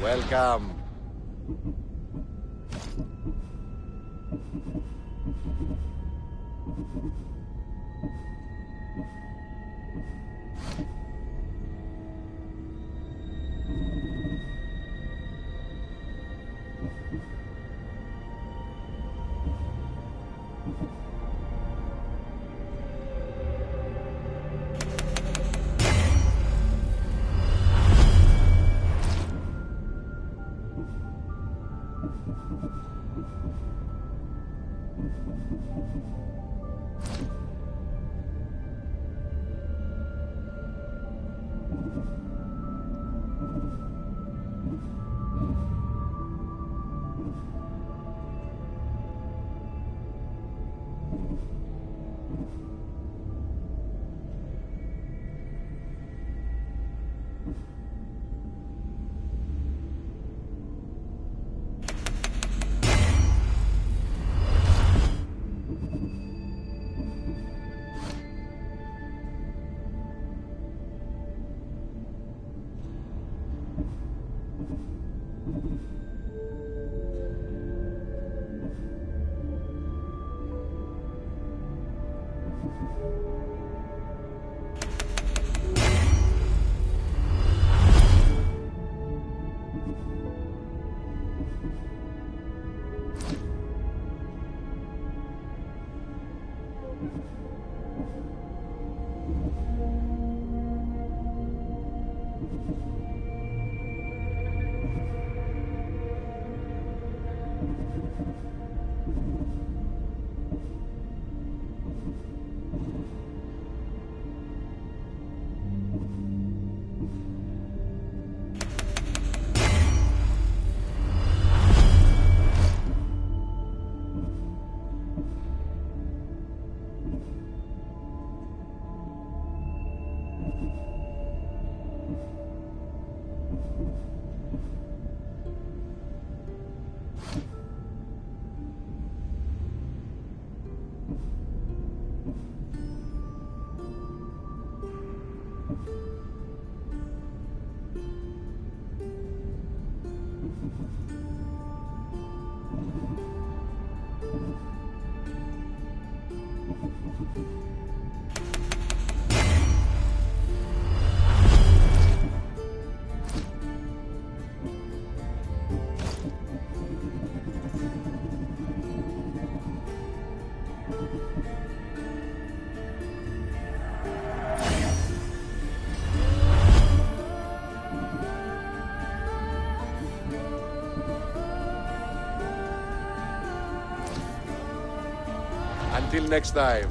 S12: Welcome. Until next time.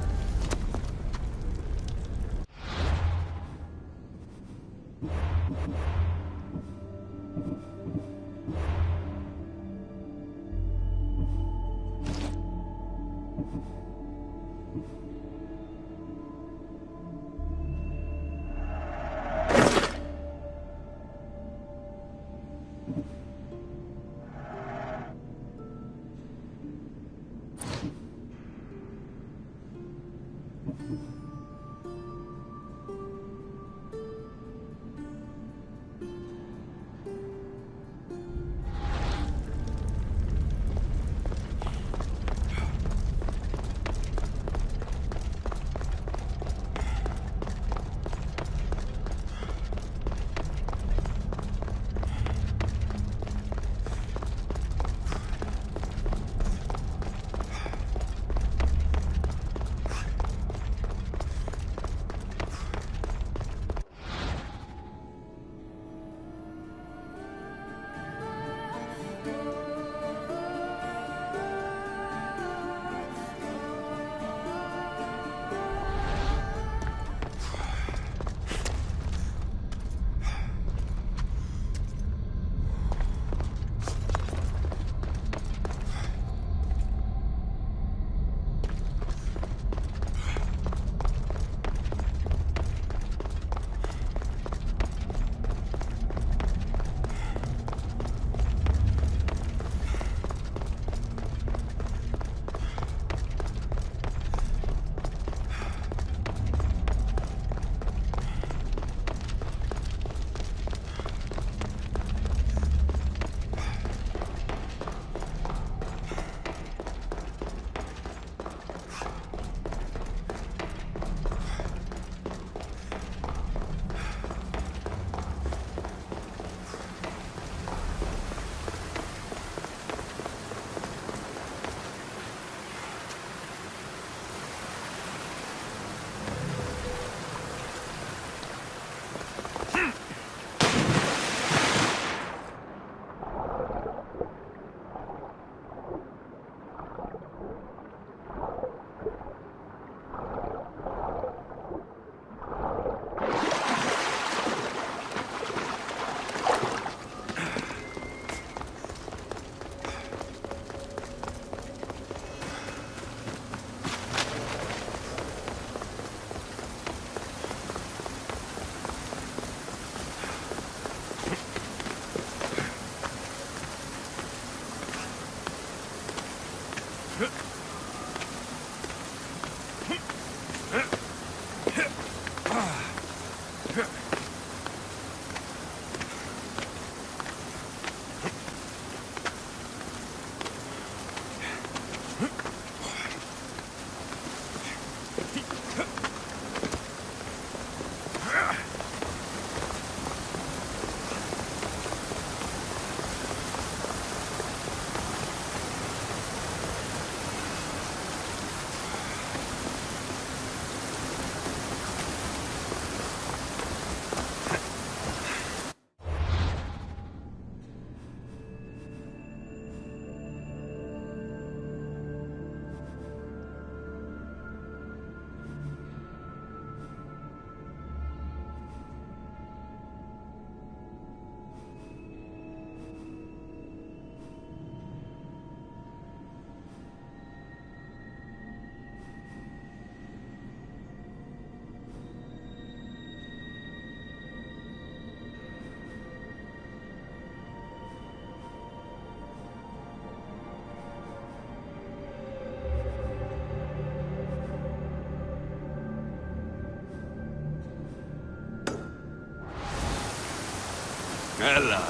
S1: Ella.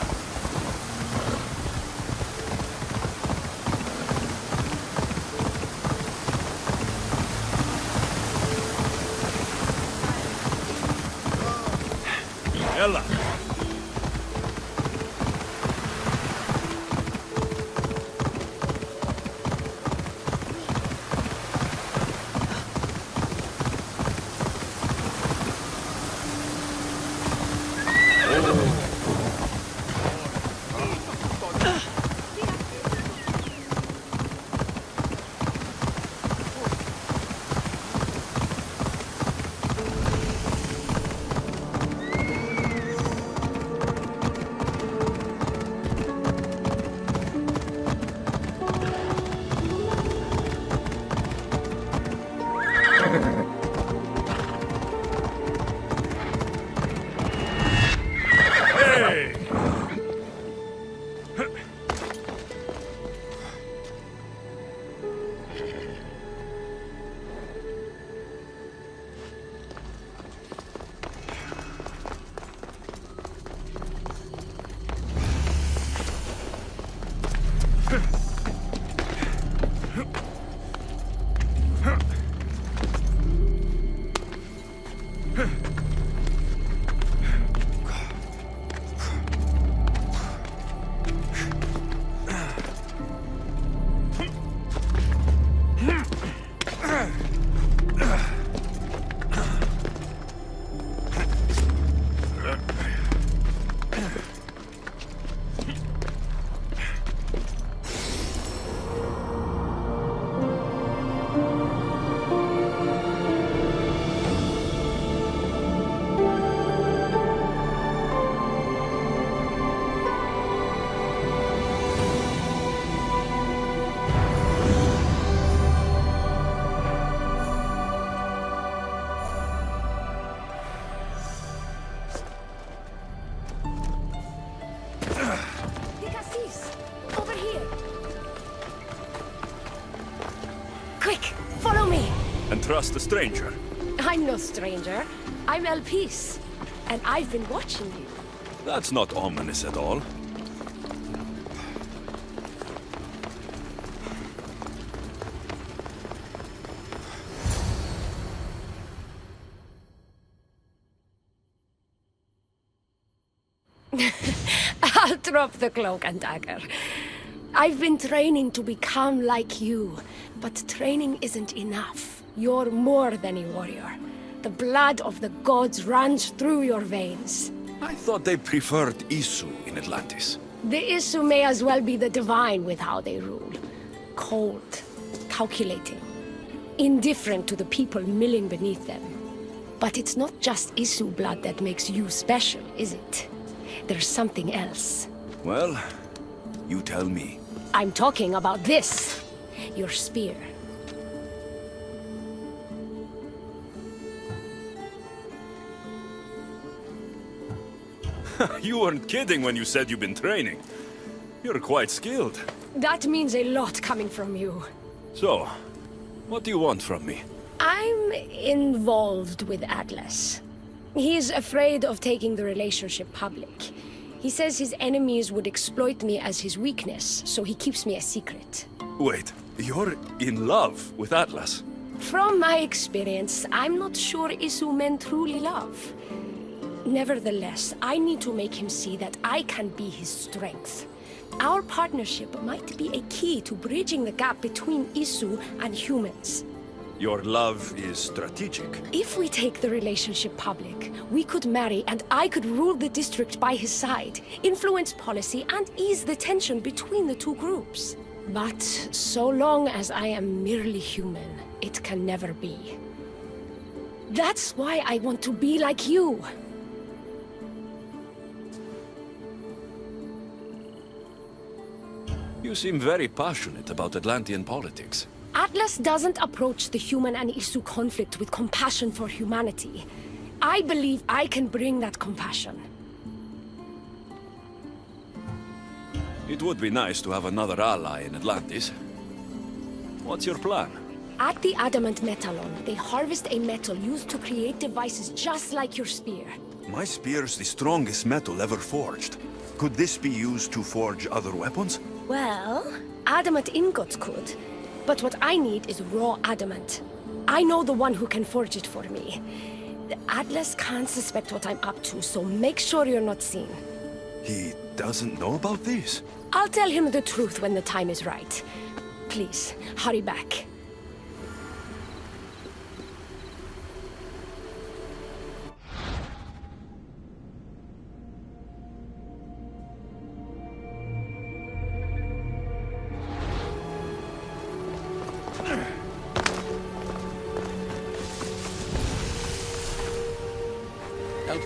S1: Ella. Trust a stranger.
S13: I'm no stranger. I'm El Peace. And I've been watching you.
S1: That's not ominous at all.
S13: I'll drop the cloak and dagger. I've been training to become like you, but training isn't enough. You're more than a warrior. The blood of the gods runs through your veins.
S1: I thought they preferred Isu in Atlantis.
S13: The Isu may as well be the divine with how they rule. Cold, calculating, indifferent to the people milling beneath them. But it's not just Isu blood that makes you special, is it? There's something else.
S1: Well, you tell me.
S13: I'm talking about this. Your spear.
S1: You weren't kidding when you said you've been training. You're quite skilled.
S13: That means a lot coming from you.
S1: So, what do you want from me?
S13: I'm involved with Atlas. He's afraid of taking the relationship public. He says his enemies would exploit me as his weakness, so he keeps me a secret.
S1: Wait, you're in love with Atlas?
S13: From my experience, I'm not sure Isu men truly love. Nevertheless, I need to make him see that I can be his strength. Our partnership might be a key to bridging the gap between Isu and humans.
S1: Your love is strategic.
S13: If we take the relationship public, we could marry and I could rule the district by his side, influence policy and ease the tension between the two groups. But so long as I am merely human, it can never be. That's why I want to be like you.
S1: You seem very passionate about Atlantean politics.
S13: Atlas doesn't approach the human and Isu conflict with compassion for humanity. I believe I can bring that compassion.
S1: It would be nice to have another ally in Atlantis. What's your plan?
S13: At the Adamant Metalon, they harvest a metal used to create devices just like your spear.
S1: My spear's the strongest metal ever forged. Could this be used to forge other weapons?
S13: Well, adamant ingots could. But what I need is raw adamant. I know the one who can forge it for me. The Atlas can't suspect what I'm up to, so make sure you're not seen.
S1: He doesn't know about this?
S13: I'll tell him the truth when the time is right. Please, hurry back.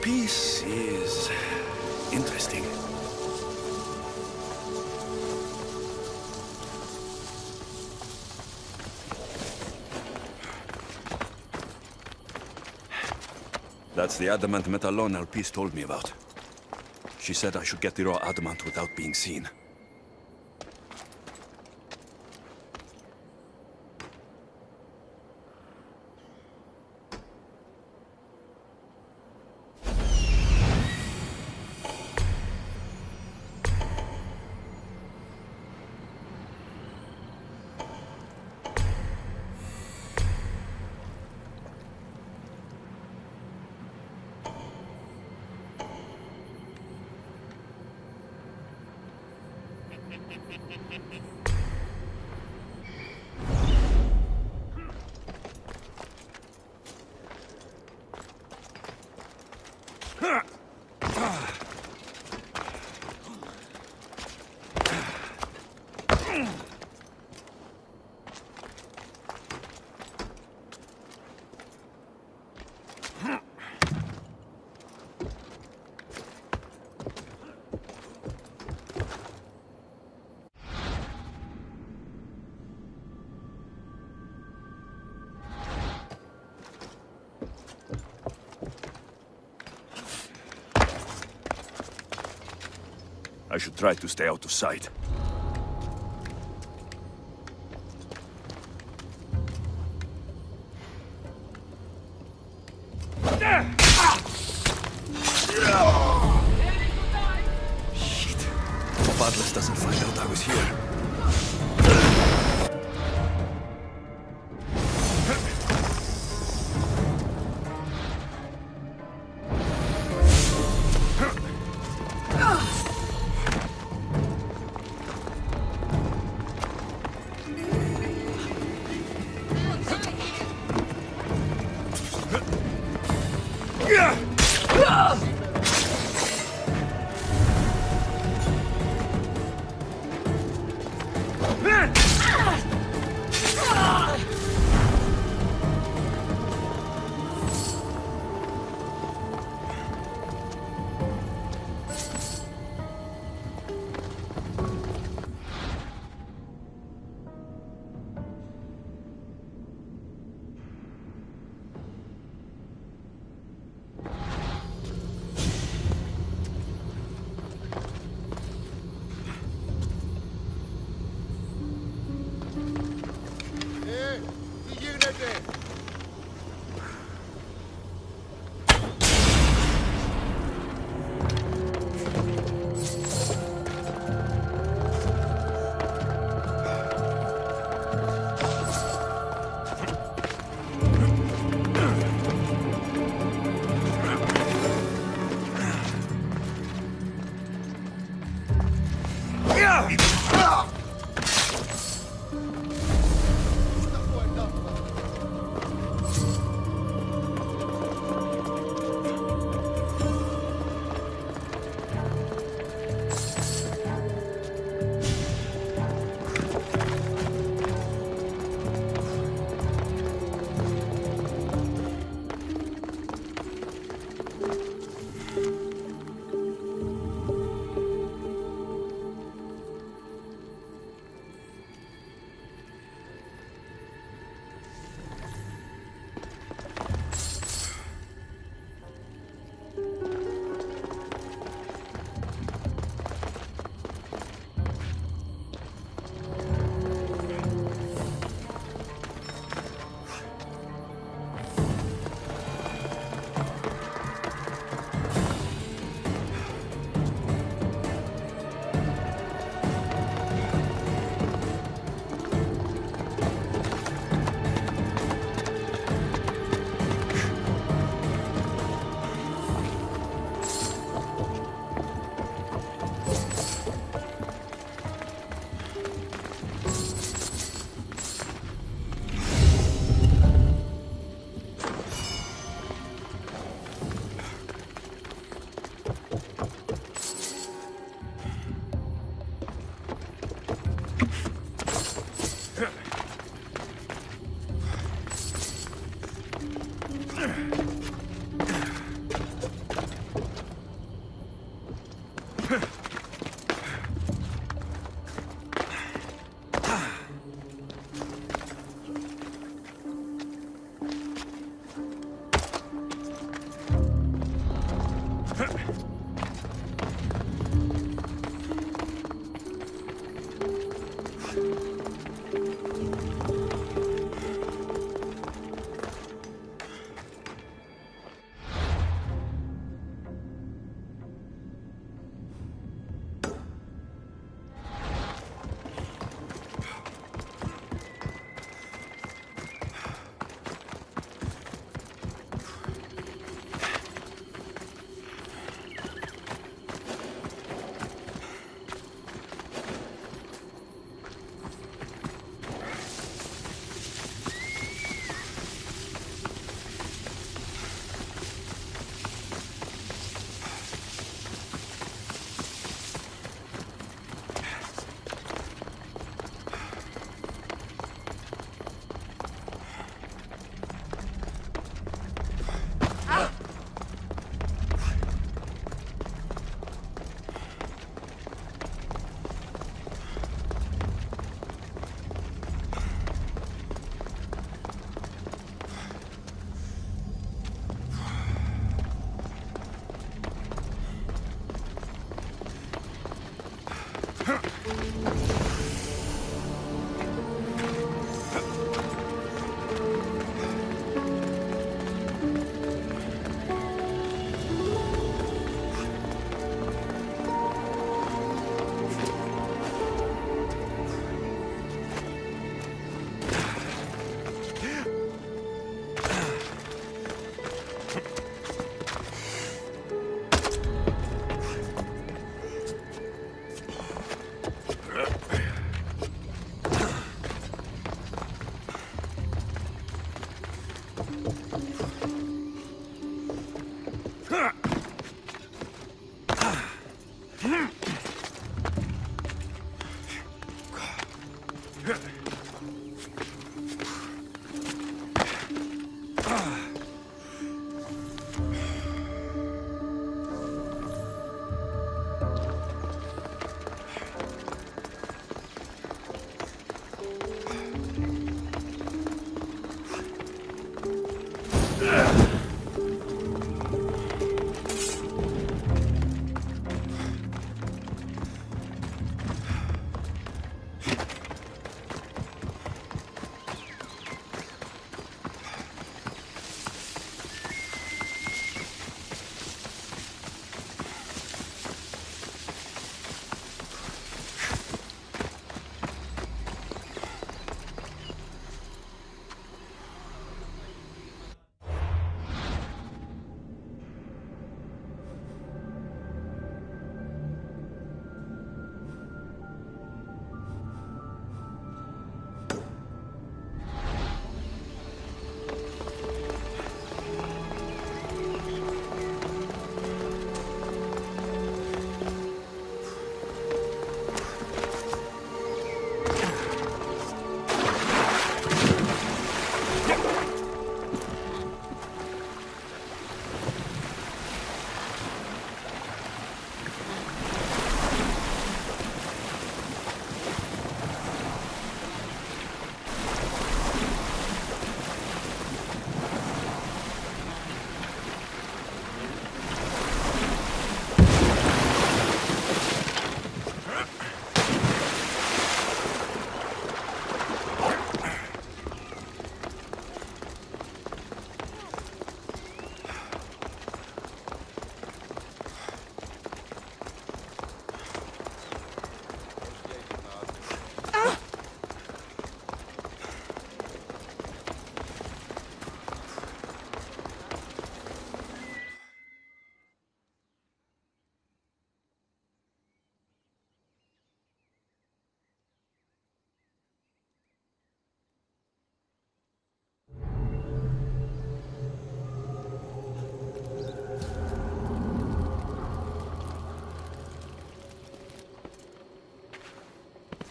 S1: Piece is interesting. That's the adamant metallon Alpice told me about. She said I should get the raw adamant without being seen. I should try to stay out of sight. Shit. Hope Atlas doesn't find out I was here.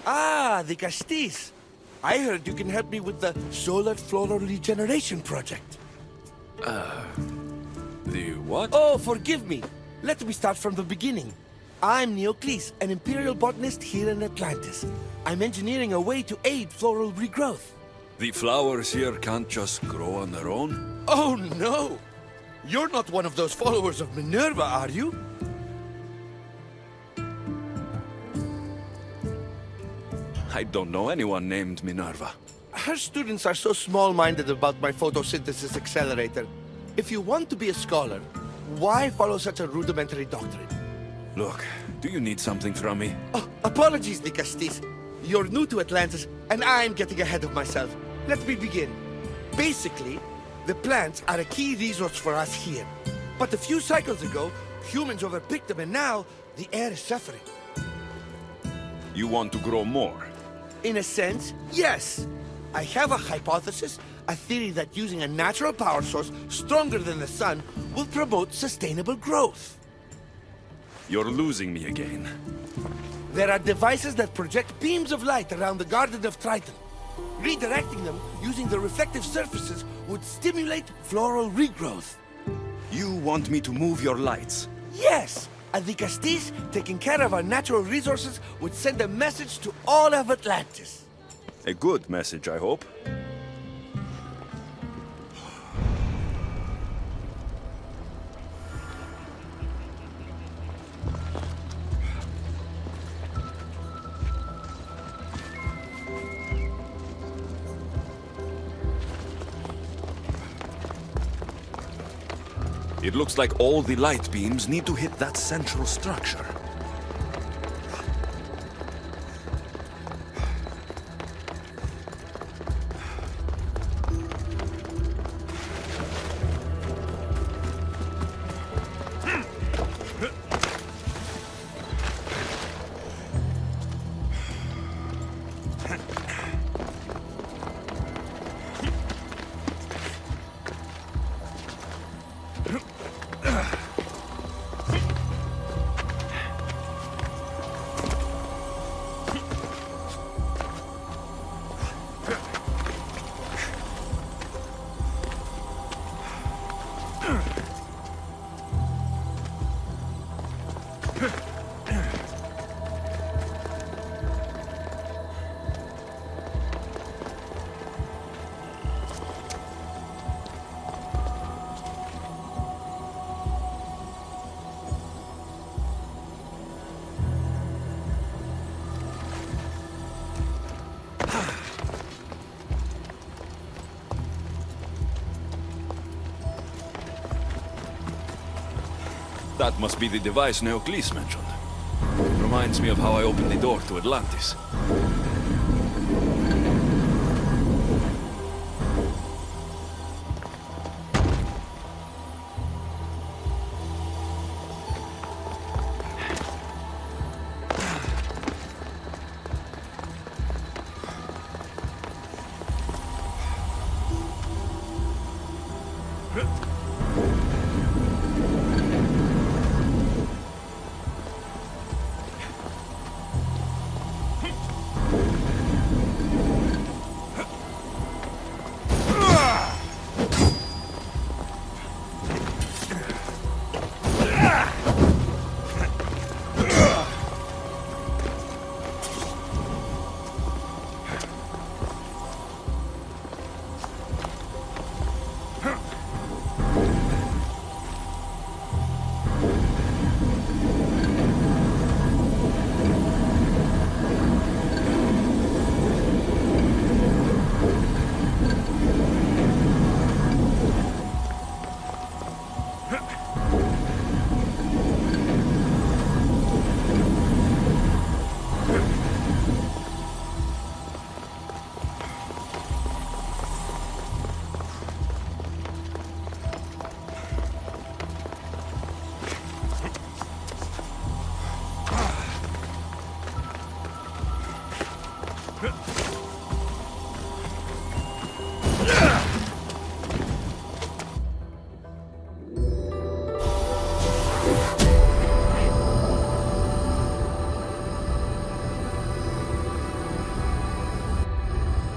S11: Ah, the Castis. I heard you can help me with the solar floral regeneration project.
S1: The what?
S11: Oh, forgive me. Let me start from the beginning. I'm Neocles, an imperial botanist here in Atlantis. I'm engineering a way to aid floral regrowth.
S1: The flowers here can't just grow on their own?
S11: Oh no! You're not one of those followers of Minerva, are you?
S1: I don't know anyone named Minerva.
S11: Her students are so small-minded about my photosynthesis accelerator. If you want to be a scholar, why follow such a rudimentary doctrine?
S1: Look, do you need something from me?
S11: Oh, apologies, Nicastis. You're new to Atlantis, and I'm getting ahead of myself. Let me begin. Basically, the plants are a key resource for us here. But a few cycles ago, humans overpicked them, and now the air is suffering.
S1: You want to grow more?
S11: In a sense, yes. I have a hypothesis, a theory that using a natural power source stronger than the sun will promote sustainable growth.
S1: You're losing me again.
S11: There are devices that project beams of light around the Garden of Triton. Redirecting them using the reflective surfaces would stimulate floral regrowth.
S1: You want me to move your lights?
S11: Yes! And the Castis, taking care of our natural resources, would send a message to all of Atlantis.
S1: A good message, I hope. It looks like all the light beams need to hit that central structure. That must be the device Neocles mentioned. Reminds me of how I opened the door to Atlantis.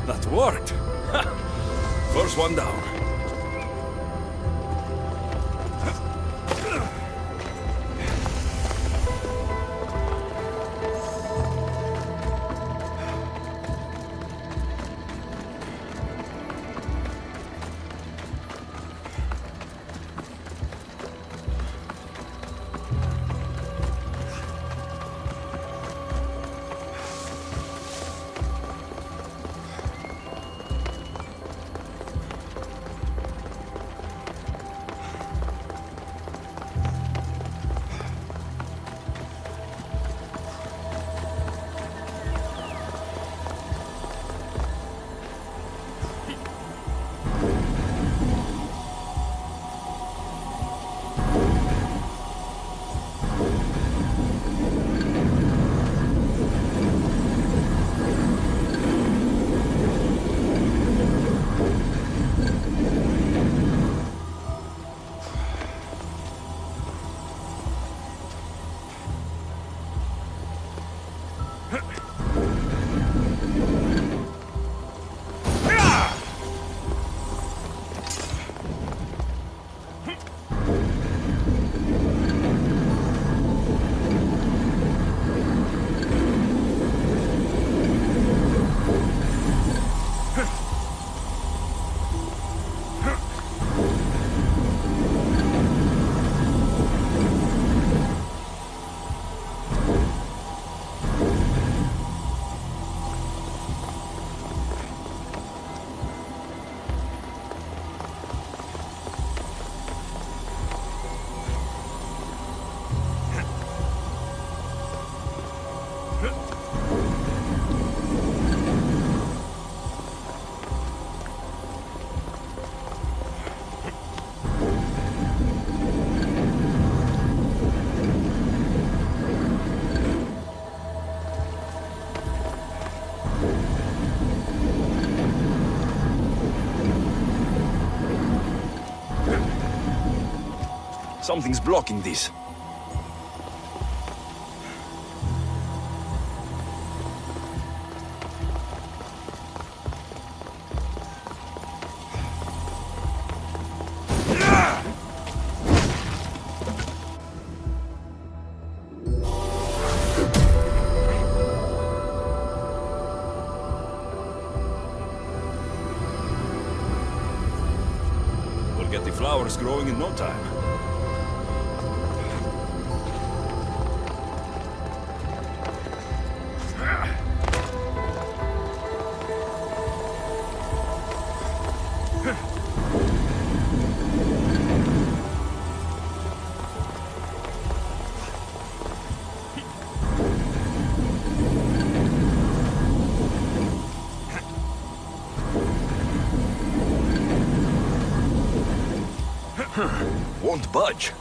S1: That worked! First one down. Something's blocking this. We'll get the flowers growing in no time. Won't budge.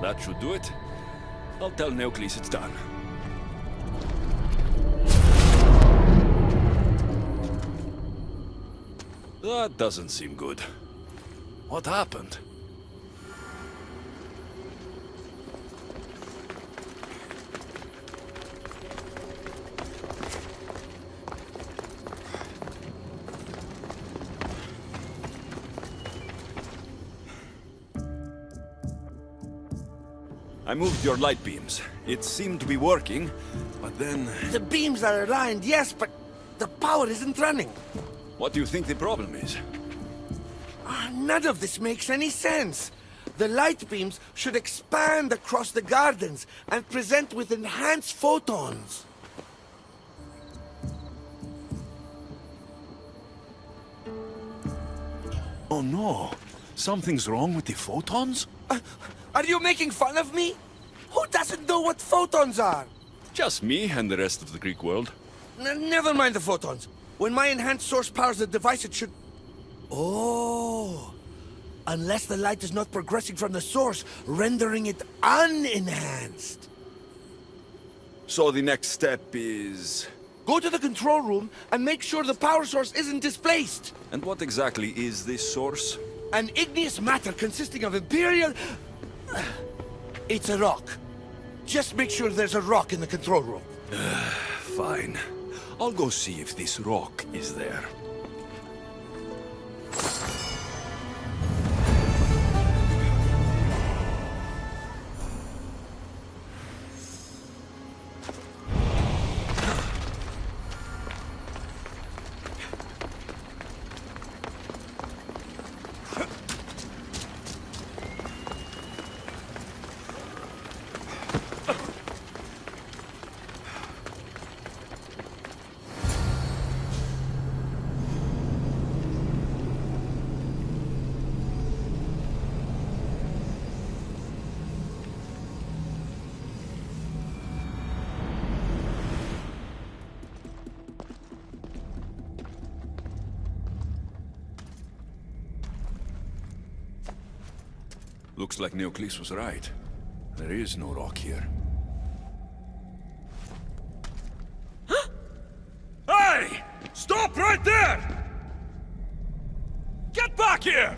S1: That should do it. I'll tell Neocles it's done. That doesn't seem good. What happened? I moved your light beams. It seemed to be working, but then...
S11: The beams are aligned, yes, but the power isn't running.
S1: What do you think the problem is?
S11: None of this makes any sense. The light beams should expand across the gardens and present with enhanced photons.
S1: Oh no! Something's wrong with the photons?
S11: Are you making fun of me? Who doesn't know what photons are?
S1: Just me and the rest of the Greek world.
S11: Never mind the photons. When my enhanced source powers the device, it should... Oh! Unless the light is not progressing from the source, rendering it unenhanced.
S1: So the next step is...
S11: Go to the control room and make sure the power source isn't displaced.
S1: And what exactly is this source?
S11: An igneous matter consisting of Imperial... It's a rock. Just make sure there's a rock in the control room.
S1: Fine. I'll go see if this rock is there. Looks like Neoclis was right. There is no rock here. Hey! Stop right there! Get back here!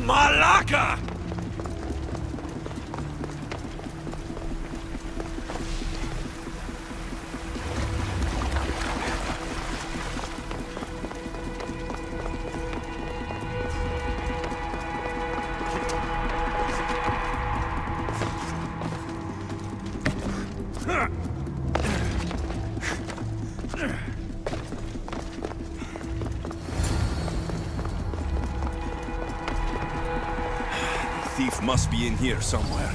S1: Malaka! Thief must be in here somewhere.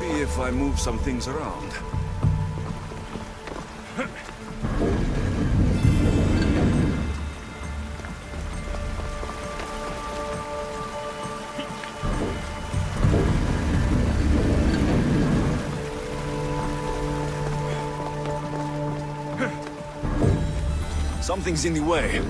S1: Maybe if I move some things around. Something's in the way.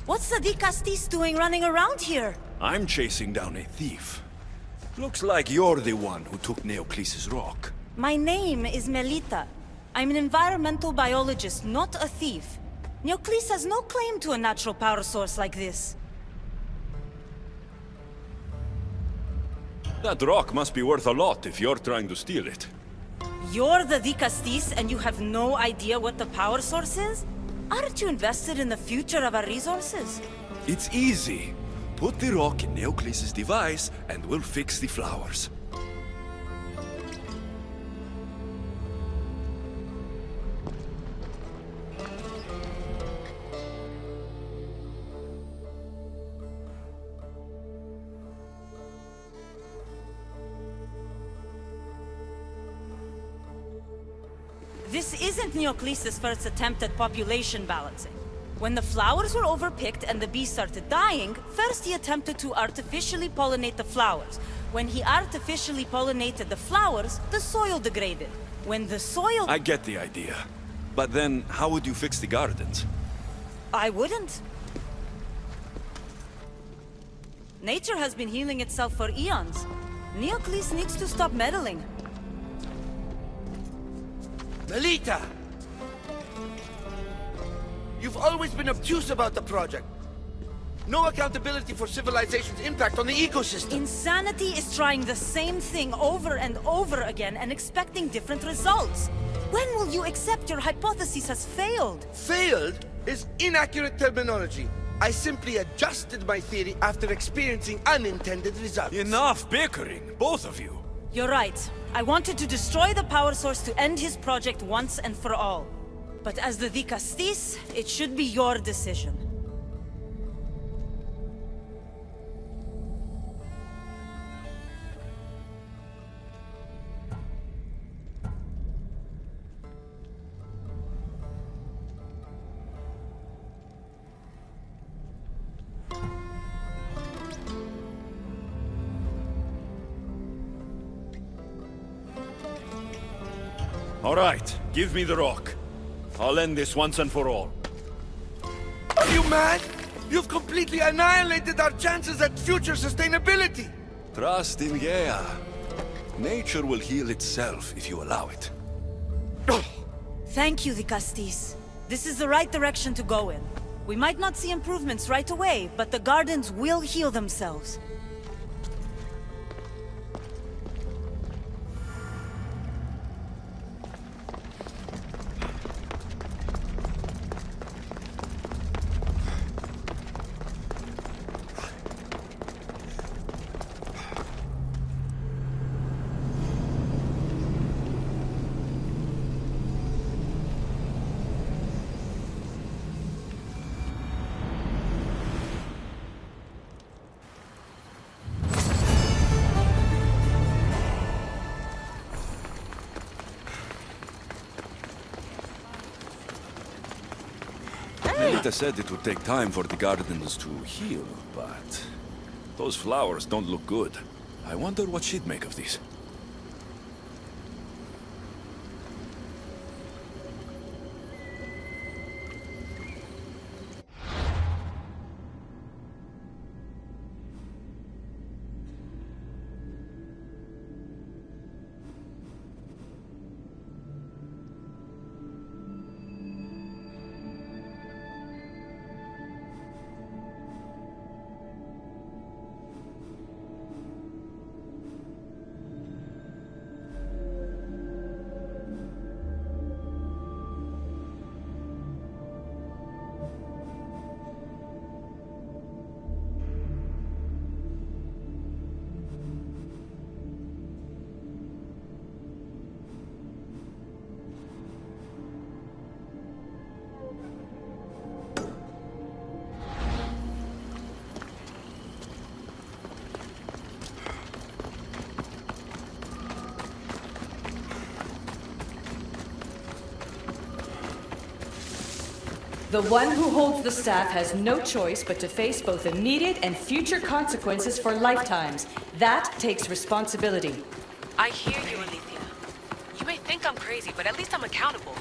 S14: What's the Dicastis doing running around here?
S1: I'm chasing down a thief. Looks like you're the one who took Neoclis' rock.
S14: My name is Melita. I'm an environmental biologist, not a thief. Neoclis has no claim to a natural power source like this.
S1: That rock must be worth a lot if you're trying to steal it.
S14: You're the Dicastis and you have no idea what the power source is? Aren't you invested in the future of our resources?
S1: It's easy. Put the rock in Neoclis' device and we'll fix the flowers.
S14: This isn't Neoclis' first attempt at population balancing. When the flowers were overpicked and the bees started dying, first he attempted to artificially pollinate the flowers. When he artificially pollinated the flowers, the soil degraded. When the soil...
S1: I get the idea. But then, how would you fix the gardens?
S14: I wouldn't. Nature has been healing itself for eons. Neoclis needs to stop meddling.
S11: Melita! You've always been obtuse about the project. No accountability for civilization's impact on the ecosystem.
S14: Insanity is trying the same thing over and over again and expecting different results. When will you accept your hypothesis has failed?
S11: Failed is inaccurate terminology. I simply adjusted my theory after experiencing unintended results.
S1: Enough bickering, both of you.
S14: You're right. I wanted to destroy the power source to end his project once and for all. But as the Dikastis, it should be your decision.
S1: All right, give me the rock. I'll end this once and for all.
S11: Are you mad? You've completely annihilated our chances at future sustainability!
S1: Trust in Gaia. Nature will heal itself if you allow it.
S14: Thank you, Dikastis. This is the right direction to go in. We might not see improvements right away, but the gardens will heal themselves.
S1: Melita said it would take time for the gardens to heal, but those flowers don't look good. I wonder what she'd make of these.
S8: The one who holds the staff has no choice but to face both immediate and future consequences for lifetimes. That takes responsibility.
S9: I hear you, Alethea. You may think I'm crazy, but at least I'm accountable.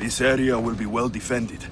S1: This area will be well defended.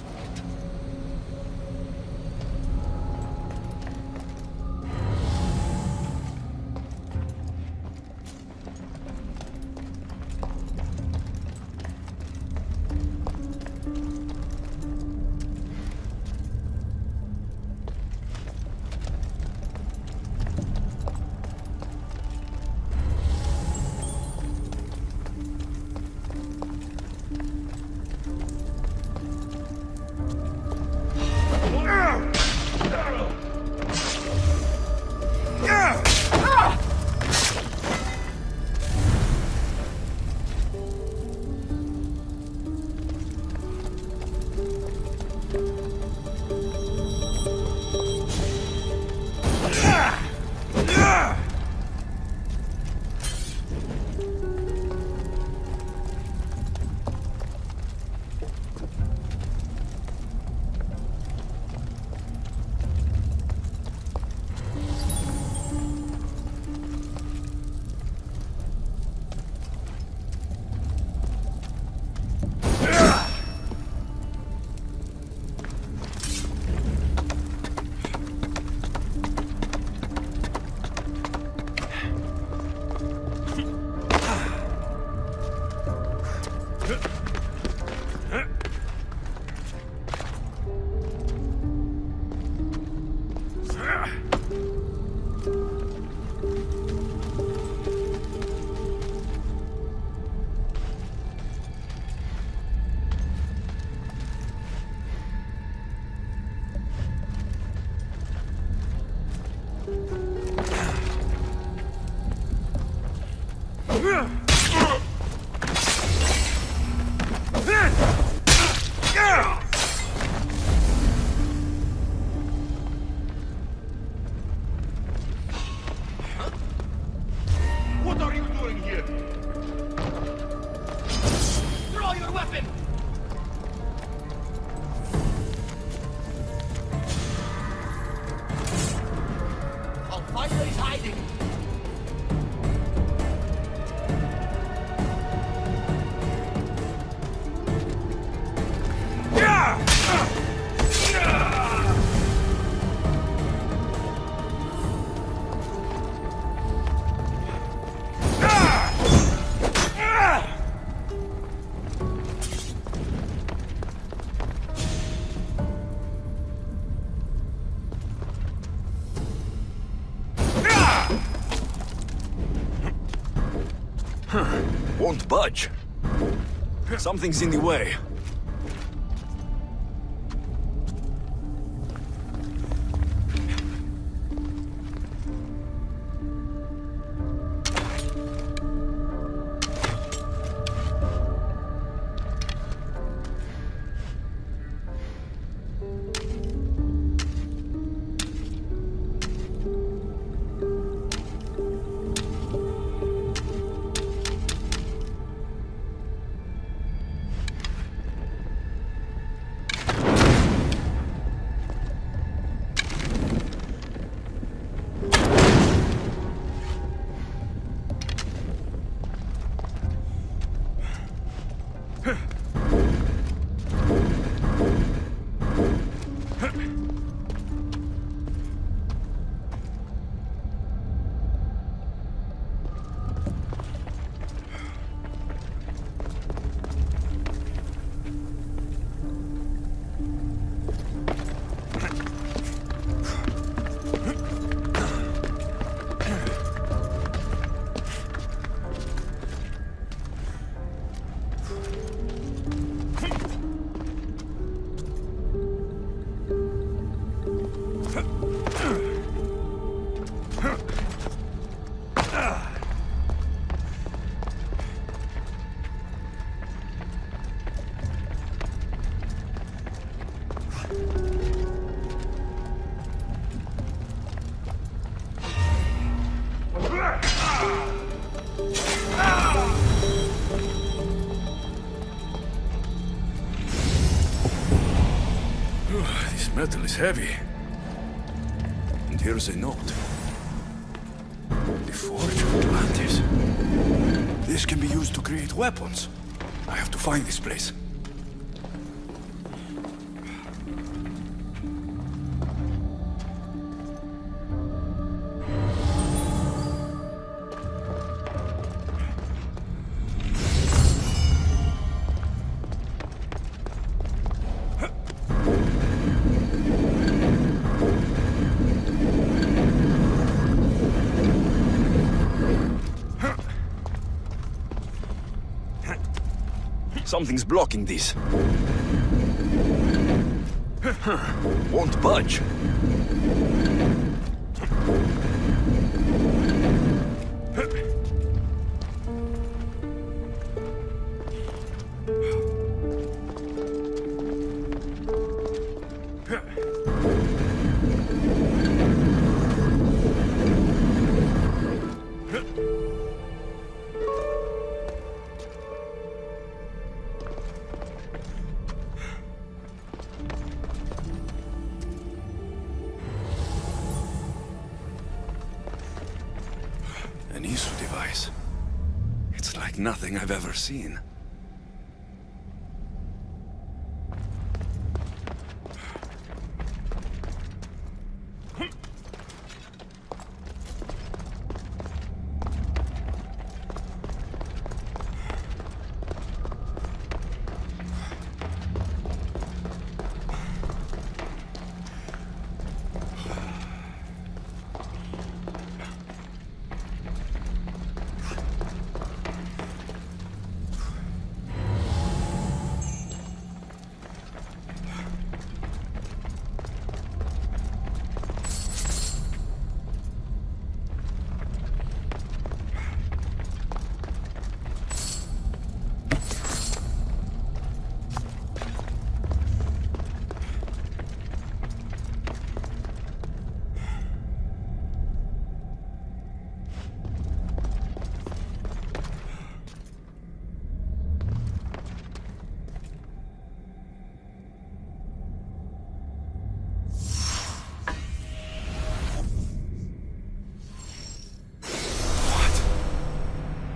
S6: What are you doing here?
S11: Throw your weapon! I'll find where he's hiding.
S1: Won't budge. Something's in the way. This metal is heavy. And here's a note. The Forge of Atlantis. This can be used to create weapons. I have to find this place. Something's blocking these. Won't budge. An Isu device. It's like nothing I've ever seen.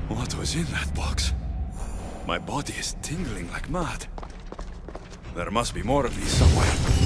S1: What was in that box? My body is tingling like mad. There must be more of these somewhere.